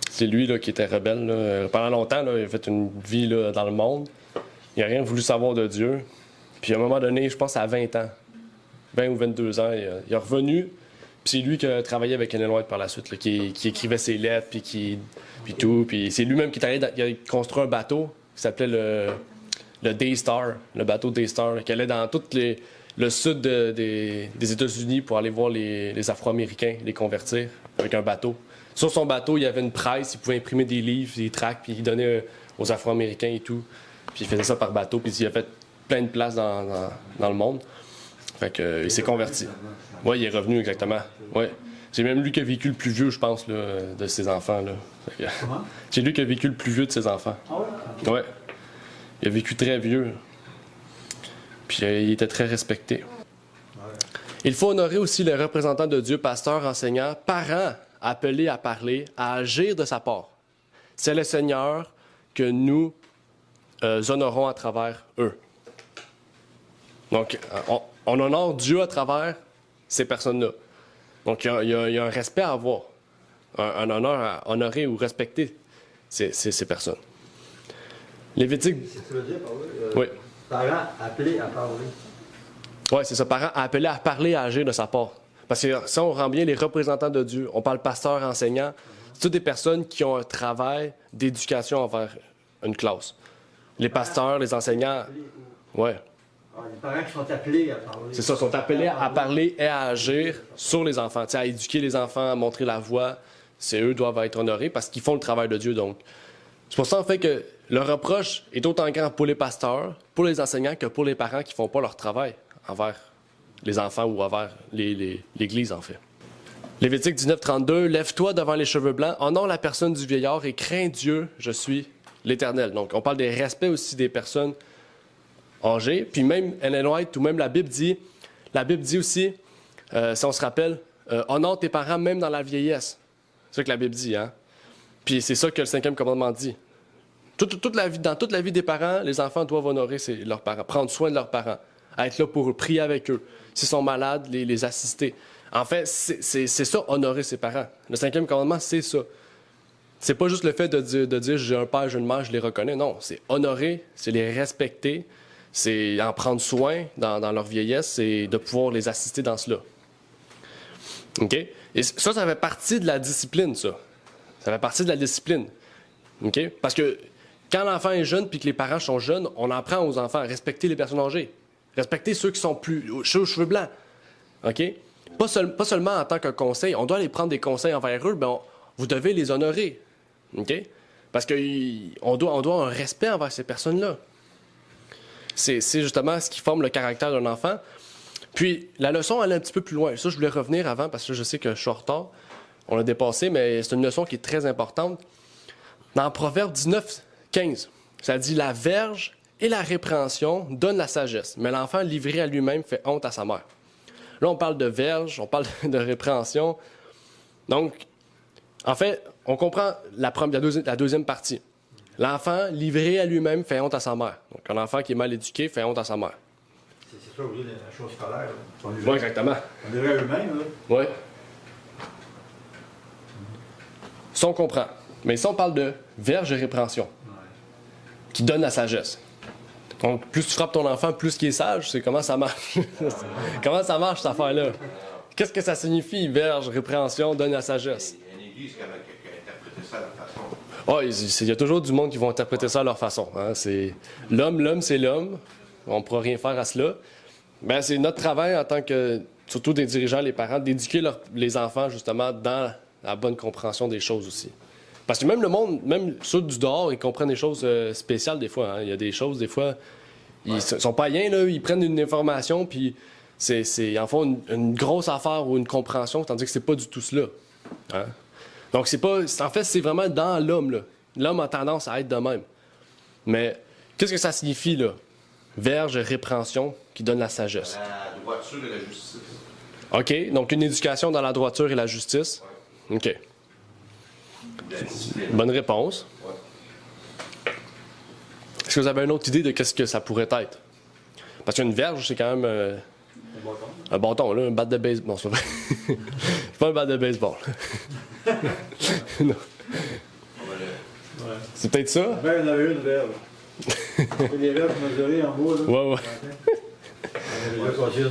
B: C'est lui là, qui était rebelle. Là. Pendant longtemps, là, il a fait une vie là, dans le monde. Il n'a rien voulu savoir de Dieu. Puis à un moment donné, je pense à 20 ans, 20 ou 22 ans, il est revenu. Puis c'est lui qui a travaillé avec Ellen White par la suite, là, qui écrivait ses lettres, puis tout. Puis c'est lui-même qui est allé il a construit un bateau qui s'appelait le Daystar, le bateau Daystar, qui allait dans tout le sud des États-Unis pour aller voir les Afro-Américains, les convertir avec un bateau. Sur son bateau, il y avait une presse, il pouvait imprimer des livres, des tracts, puis il donnait aux Afro-Américains et tout. Puis il faisait ça par bateau, puis il a fait plein de places dans le monde. Fait que, il s'est converti. Oui, il est revenu, exactement. Ouais. C'est même lui qui a vécu le plus vieux, je pense, là, de ses enfants. Là.
D: Comment?
B: C'est lui qui a vécu le plus vieux de ses enfants.
D: Ah ouais?
B: Ouais. Il a vécu très vieux. Puis il était très respecté. Il faut honorer aussi les représentants de Dieu, pasteurs, enseignants, parents, appelés à parler, à agir de sa part. C'est le Seigneur que nous honorons à travers eux. Donc, on honore Dieu à travers ces personnes-là. Donc, il y a un respect à avoir, un honneur à honorer ou respecter ces personnes. Lévitique.
D: C'est ce que tu veux dire, Paul?
B: Oui.
D: Parents appelés à parler.
B: Oui, c'est ça. Parents appelés à parler, à agir de sa part. Parce que ça, on rend bien les représentants de Dieu. On parle pasteur, enseignant. C'est toutes des personnes qui ont un travail d'éducation envers une classe. Les pasteurs, les enseignants. Ouais.
D: Les parents qui sont appelés à parler.
B: C'est ça, sont appelés à parler et à agir sur les enfants, à éduquer les enfants, à montrer la voie. C'est eux qui doivent être honorés parce qu'ils font le travail de Dieu. Donc, c'est pour ça en fait que le reproche est autant grand pour les pasteurs, pour les enseignants que pour les parents qui font pas leur travail envers les enfants ou envers l'Église en fait. Lévitique 19:32, lève-toi devant les cheveux blancs, honore la personne du vieillard et crains Dieu, je suis l'Éternel. Donc, on parle des respects aussi des personnes âgées. Puis même Ellen White ou même la Bible dit aussi, si on se rappelle, honore tes parents même dans la vieillesse. C'est ça que la Bible dit, hein? Puis c'est ça que le 5e commandement dit. Dans toute la vie des parents, les enfants doivent honorer leurs parents, prendre soin de leurs parents, être là pour eux, prier avec eux. S'ils sont malades, les assister. En fait, c'est ça, honorer ses parents. Le 5e commandement, c'est ça. C'est pas juste le fait de dire j'ai un père, j'ai une mère, je les reconnais. Non, c'est honorer, c'est les respecter, c'est en prendre soin dans leur vieillesse, c'est de pouvoir les assister dans cela. OK? Et ça fait partie de la discipline, ça. Ça fait partie de la discipline. OK? Parce que quand l'enfant est jeune puis que les parents sont jeunes, on apprend aux enfants à respecter les personnes âgées. Respecter ceux qui sont aux cheveux blancs. OK? Pas seulement en tant que conseil. On doit aller prendre des conseils envers eux, mais vous devez les honorer. OK? Parce qu'on doit un respect envers ces personnes-là. C'est justement ce qui forme le caractère d'un enfant. Puis, la leçon, elle est un petit peu plus loin. Ça, je voulais revenir avant parce que je sais que je suis en retard. On l'a dépassé, mais c'est une leçon qui est très importante. Dans Proverbe 19:15, ça dit « La verge et la répréhension donnent la sagesse, mais l'enfant livré à lui-même fait honte à sa mère. » Là, on parle de verge, on parle de répréhension. Donc, en fait, on comprend la deuxième partie. L'enfant livré à lui-même fait honte à sa mère. Donc, un enfant qui est mal éduqué fait honte à sa mère.
D: C'est ça, aujourd'hui, la chose scolaire.
B: Oui, exactement.
D: On livré à eux-mêmes, là.
B: Oui. Ça, on comprend. Mais si on parle de verge et répréhension, qui donne la sagesse. Donc, plus tu frappes ton enfant, plus il est sage, c'est comment ça marche. Comment ça marche, cette affaire-là? Qu'est-ce que ça signifie, verge, répréhension, donne la sagesse?
G: Il y a une église qui a interprété ça à leur façon.
B: Oh, il y a toujours du monde qui vont interpréter ça à leur façon. Hein? C'est l'homme, c'est l'homme. On ne pourra rien faire à cela. Mais c'est notre travail en tant que, surtout des dirigeants, les parents, d'éduquer les enfants, justement, dans la bonne compréhension des choses aussi. Parce que même le monde, même ceux du dehors, ils comprennent des choses spéciales des fois. Hein. Il y a des choses, des fois, ils sont païens, là, ils prennent une information, puis ils en font une grosse affaire ou une compréhension, tandis que c'est pas du tout cela. Hein? Donc, en fait, c'est vraiment dans l'homme, là. L'homme a tendance à être de même. Mais qu'est-ce que ça signifie, là? Verge, répréhension, qui donne la sagesse.
G: La droiture et la justice.
B: OK. Donc, une éducation dans la droiture et la justice.
G: Ouais.
B: OK.
G: La discipline.
B: Bonne réponse.
G: Ouais.
B: Est-ce que vous avez une autre idée de qu'est-ce que ça pourrait être? Parce qu'une verge, c'est quand même un bâton, là, un bat de baseball. Non, c'est pas vrai. C'est pas un bat de baseball. Non. C'est peut-être ça?
D: Ma mère en avait une verge. C'est les verges mesurées en bas, là.
B: Ouais.
D: On avait déjà passé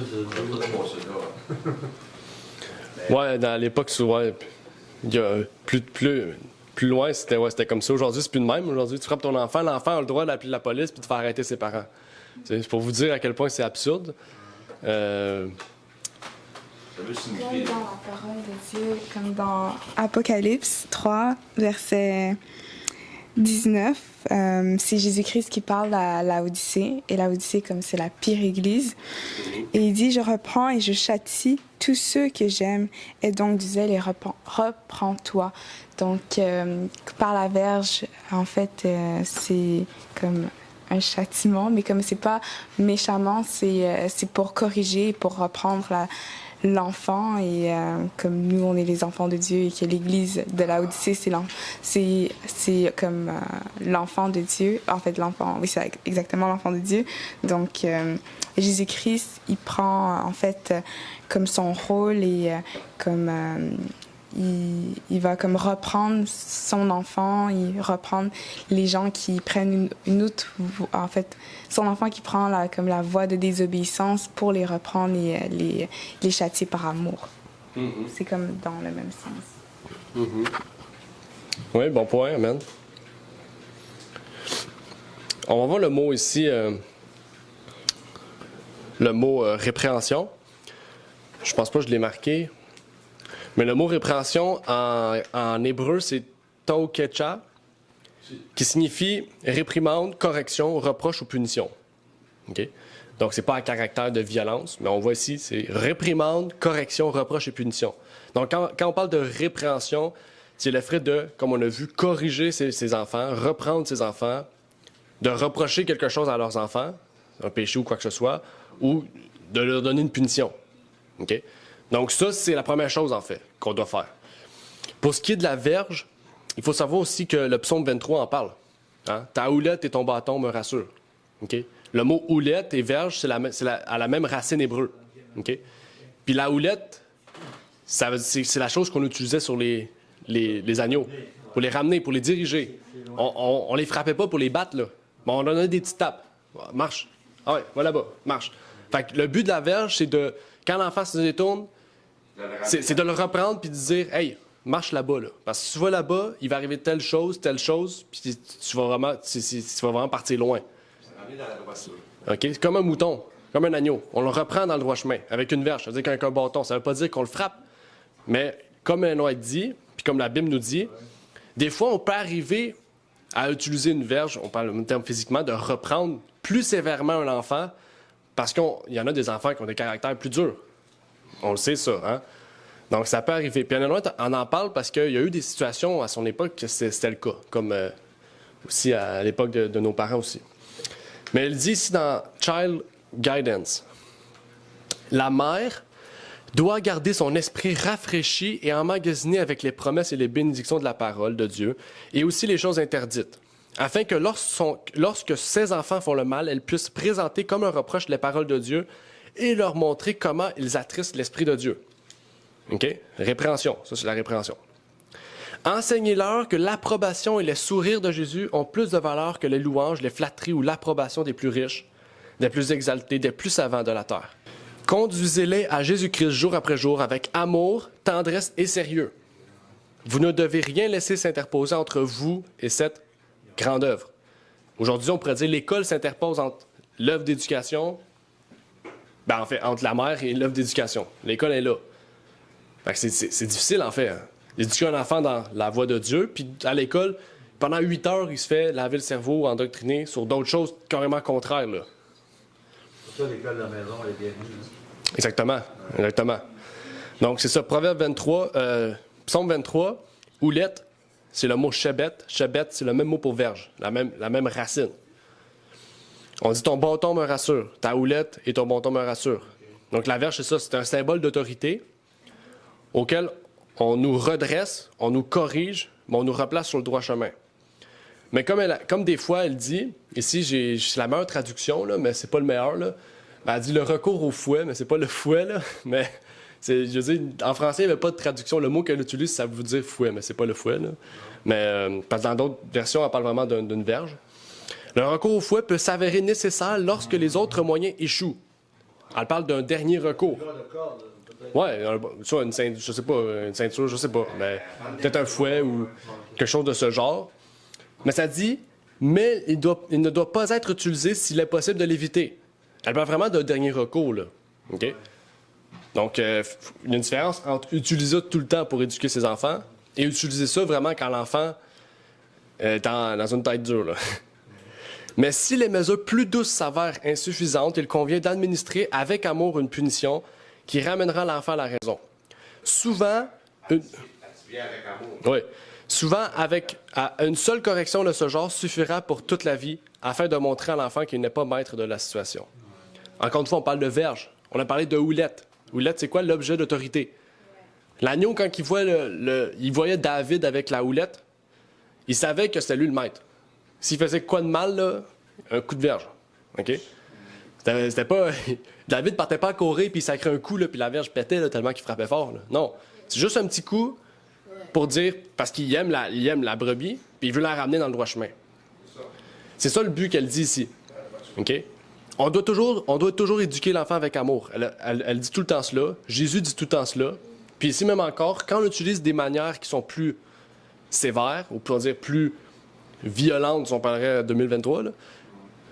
D: une.
B: Ouais, dans l'époque, souvent, il y a plus loin, c'était comme ça. Aujourd'hui, c'est plus de même. Aujourd'hui, tu frappes ton enfant, l'enfant a le droit d'appeler la police puis de faire arrêter ses parents. C'est pour vous dire à quel point c'est absurde.
G: Ça veut
C: Comme
G: signifier.
C: dans la parole de Dieu, comme dans Apocalypse 3, verset 19, c'est Jésus-Christ qui parle à Laodicée, et Laodicée, comme c'est la pire église, et il dit « Je reprends et je châtie tous ceux que j'aime, et donc du zèle et reprends-toi. » Donc, par la verge, en fait, c'est comme un châtiment, mais comme c'est pas méchamment, c'est pour corriger, pour reprendre l'enfant, et comme nous on est les enfants de Dieu et que l'église de Laodicée c'est comme l'enfant de Dieu, en fait l'enfant, oui c'est exactement l'enfant de Dieu. Donc Jésus-Christ il prend en fait comme son rôle, et comme il va comme reprendre son enfant, il reprend les gens qui prennent une autre, en fait, son enfant qui prend comme la voie de désobéissance pour les reprendre et les châtier par amour. Mm-hmm. C'est comme dans le même sens.
B: Mm-hmm. Oui, bon point, amen. On va voir le mot ici, le mot répréhension. Je pense pas que je l'ai marqué. Mais le mot répréhension en hébreu, c'est taukecha, qui signifie réprimande, correction, reproche ou punition. Okay? Donc, c'est pas à caractère de violence, mais on voit ici, c'est réprimande, correction, reproche et punition. Donc, quand on parle de répréhension, c'est le fait de, comme on a vu, corriger ses enfants, reprendre ses enfants, de reprocher quelque chose à leurs enfants, un péché ou quoi que ce soit, ou de leur donner une punition. Okay? Donc ça, c'est la première chose, en fait, qu'on doit faire. Pour ce qui est de la verge, il faut savoir aussi que le psaume 23 en parle. Hein? Ta houlette et ton bâton me rassurent. Okay? Le mot houlette et verge, c'est à la même racine hébreu. Okay? Puis la houlette, c'est la chose qu'on utilisait sur les agneaux, pour les ramener, pour les diriger. On les frappait pas pour les battre, là. Bon, on donnait des petites tapes. Marche. Ah ouais, va là-bas, marche. Fait que le but de la verge, c'est de, quand l'enfant se détourne, c'est de le reprendre puis de dire, hey, marche là-bas, là. Parce que si tu vas là-bas, il va arriver telle chose, puis tu vas vraiment partir loin. OK? C'est comme un mouton, comme un agneau. On le reprend dans le droit chemin, avec une verge. Ça veut dire qu'avec un bâton, ça veut pas dire qu'on le frappe. Mais comme Noël dit, puis comme la Bible nous dit, des fois, on peut arriver à utiliser une verge, on parle en termes physiquement, de reprendre plus sévèrement un enfant, parce qu'il y en a des enfants qui ont des caractères plus durs. On le sait, ça, hein? Donc, ça peut arriver. Puis, on en parle parce qu'il y a eu des situations à son époque que c'était le cas, comme aussi à l'époque de nos parents aussi. Mais elle dit ici dans Child Guidance, la mère doit garder son esprit rafraîchi et emmagasiné avec les promesses et les bénédictions de la parole de Dieu, et aussi les choses interdites, afin que lorsque ses enfants font le mal, elle puisse présenter comme un reproche les paroles de Dieu et leur montrer comment ils attristent l'Esprit de Dieu. OK? Répréhension. Ça, c'est la répréhension. Enseignez-leur que l'approbation et les sourires de Jésus ont plus de valeur que les louanges, les flatteries ou l'approbation des plus riches, des plus exaltés, des plus savants de la terre. Conduisez-les à Jésus-Christ jour après jour avec amour, tendresse et sérieux. Vous ne devez rien laisser s'interposer entre vous et cette grande œuvre. Aujourd'hui, on pourrait dire que l'école s'interpose entre l'œuvre d'éducation, en fait, entre la mère et l'œuvre d'éducation. L'école est là. Fait que c'est difficile, en fait, hein, d'éduquer un enfant dans la voie de Dieu, puis à l'école, pendant 8 heures, il se fait laver le cerveau, endoctriner sur d'autres choses carrément contraires, là.
D: Pour ça, l'école de la maison, elle est bienvenue.
B: Exactement. Donc, c'est ça, Proverbe 23, Psaume 23, houlette, c'est le mot chebet. Chebet, c'est le même mot pour verge, la même racine. On dit ton bâton me rassure, ta houlette et ton bâton me rassure. Donc, la verge, c'est ça, c'est un symbole d'autorité auquel on nous redresse, on nous corrige, mais on nous replace sur le droit chemin. Mais comme des fois, elle dit, ici, c'est la meilleure traduction, là, mais c'est pas le meilleur, là. Elle dit le recours au fouet, mais c'est pas le fouet, là. Mais, je veux dire, en français, il n'y avait pas de traduction. Le mot qu'elle utilise, ça veut dire fouet, mais c'est pas le fouet, là. Mais, parce que dans d'autres versions, elle parle vraiment d'une verge. Le recours au fouet peut s'avérer nécessaire lorsque les autres moyens échouent. Elle parle d'un dernier recours. Ouais, soit une ceinture, je sais pas, mais peut-être un fouet ou quelque chose de ce genre. Mais ça dit, mais il ne doit pas être utilisé s'il est possible de l'éviter. Elle parle vraiment d'un dernier recours, là. OK? Donc, il y a une différence entre utiliser ça tout le temps pour éduquer ses enfants et utiliser ça vraiment quand l'enfant est dans une tête dure, là. Mais si les mesures plus douces s'avèrent insuffisantes, il convient d'administrer avec amour une punition qui ramènera l'enfant à la raison. Souvent, une seule correction de ce genre suffira pour toute la vie afin de montrer à l'enfant qu'il n'est pas maître de la situation. Encore une fois, on parle de verge. On a parlé de houlette. Houlette, c'est quoi l'objet d'autorité? L'agneau, quand il voyait David avec la houlette, il savait que c'était lui le maître. S'il faisait quoi de mal, là, un coup de verge. OK? C'était pas... David partait pas à courir, puis il sacrait un coup, là, puis la verge pétait là, tellement qu'il frappait fort. Là. Non. C'est juste un petit coup pour dire... Parce qu'il aime la brebis, puis il veut la ramener dans le droit chemin. C'est ça le but qu'elle dit ici. OK? On doit toujours éduquer l'enfant avec amour. Elle dit tout le temps cela. Jésus dit tout le temps cela. Puis ici même encore, quand on utilise des manières qui sont plus sévères, ou pour dire plus violentes, si on parlerait de 2023, là,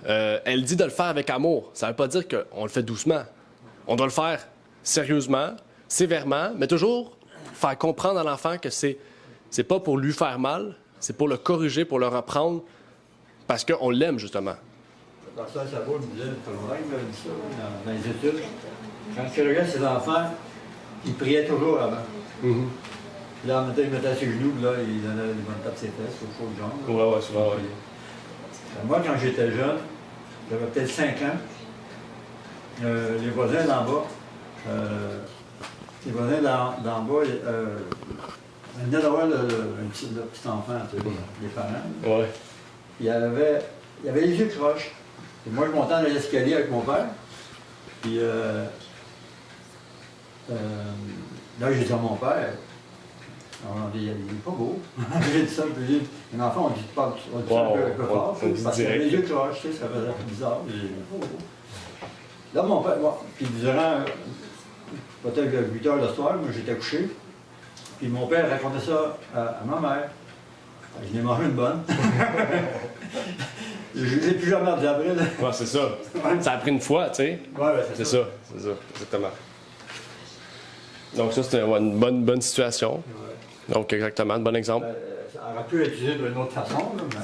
B: Elle dit de le faire avec amour. Ça ne veut pas dire qu'on le fait doucement. On doit le faire sérieusement, sévèrement, mais toujours faire comprendre à l'enfant que c'est pas pour lui faire mal, c'est pour le corriger, pour le reprendre, parce qu'on l'aime, justement.
D: Le pasteur Sabo me disait, il m'a dit ça dans les études. Quand je regardais ses enfants, ils priaient toujours avant. Là, en même temps, il mettait ses genoux, là, il donnait des bonnes tapes ses fesses, quelque chose de genre.
B: Ouais, souvent, ouais.
D: Moi, quand j'étais jeune, j'avais peut-être 5 ans, les voisins d'en bas, ils venaient d'avoir un petit enfant, tu sais, les parents.
B: Ouais.
D: Il avait les yeux croches. Et moi, je montais dans l'escalier avec mon père. Puis là, j'ai dit à mon père, il n'est pas beau. J'ai dit ça, puis j'ai dit, un enfant, on dit pas un peu fort, parce qu'il avait les yeux croches, tu sais, ça faisait bizarre. J'ai dit, il n'est pas beau. Là, mon père, puis durant peut-être 8 heures le soir, moi j'étais couché. Puis mon père racontait ça à ma mère. Je l'ai mangé une bonne. Je ne l'ai plus jamais dit après.
B: Ouais, c'est ça. Ça a pris une fois, tu sais.
D: Ouais,
B: c'est ça, exactement. Donc ça, c'était une bonne situation.
D: Ouais.
B: Donc exactement, un bon exemple.
D: Ça aurait pu être utilisé d'une autre façon, là, mais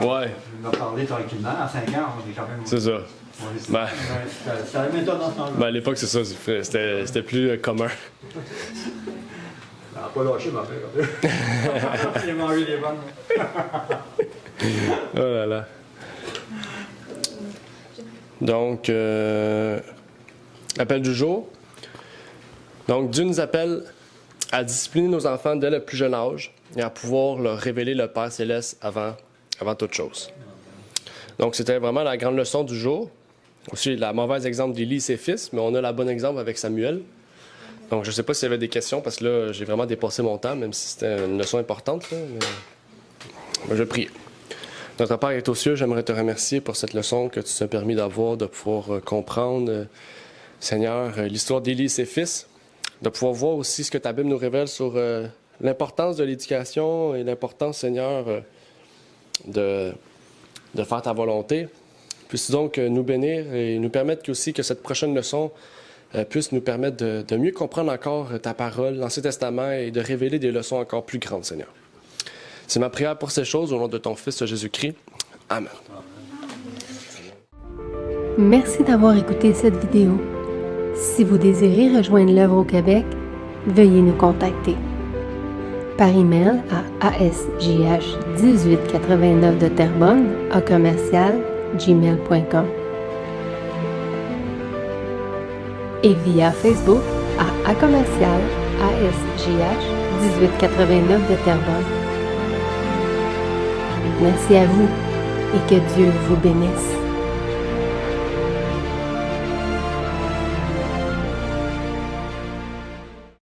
B: Ouais.
D: je vais parler tranquillement. À 5 ans, on est quand même...
B: C'est ça. Ben,
D: c'est la méthode dans ce temps-là.
B: ben, à l'époque, c'est ça, c'était plus commun.
D: Elle n'a pas lâché ma mère. J'ai mangé des bonnes.
B: Oh là là. Donc, appel du jour. Donc, Dieu nous appelle à discipliner nos enfants dès le plus jeune âge et à pouvoir leur révéler le Père Céleste avant toute chose. Donc, c'était vraiment la grande leçon du jour. Aussi, la mauvaise exemple d'Élie et ses fils, mais on a la bonne exemple avec Samuel. Donc, je ne sais pas s'il y avait des questions, parce que là, j'ai vraiment dépassé mon temps, même si c'était une leçon importante. Là, mais je vais prier. Notre Père est aux cieux, j'aimerais te remercier pour cette leçon que tu t'as permis d'avoir, de pouvoir comprendre, Seigneur, l'histoire d'Élie et ses fils, de pouvoir voir aussi ce que ta Bible nous révèle sur l'importance de l'éducation et l'importance, Seigneur, de faire ta volonté. Puisses-tu donc nous bénir et nous permettre aussi que cette prochaine leçon puisse nous permettre de mieux comprendre encore ta parole, l'Ancien Testament, et de révéler des leçons encore plus grandes, Seigneur. C'est ma prière pour ces choses au nom de ton Fils Jésus-Christ. Amen.
A: Merci d'avoir écouté cette vidéo. Si vous désirez rejoindre l'œuvre au Québec, veuillez nous contacter par email à asjh1889 de Terrebonne @gmail.com et via Facebook à @asjh1889 de Terrebonne. Merci à vous et que Dieu vous bénisse.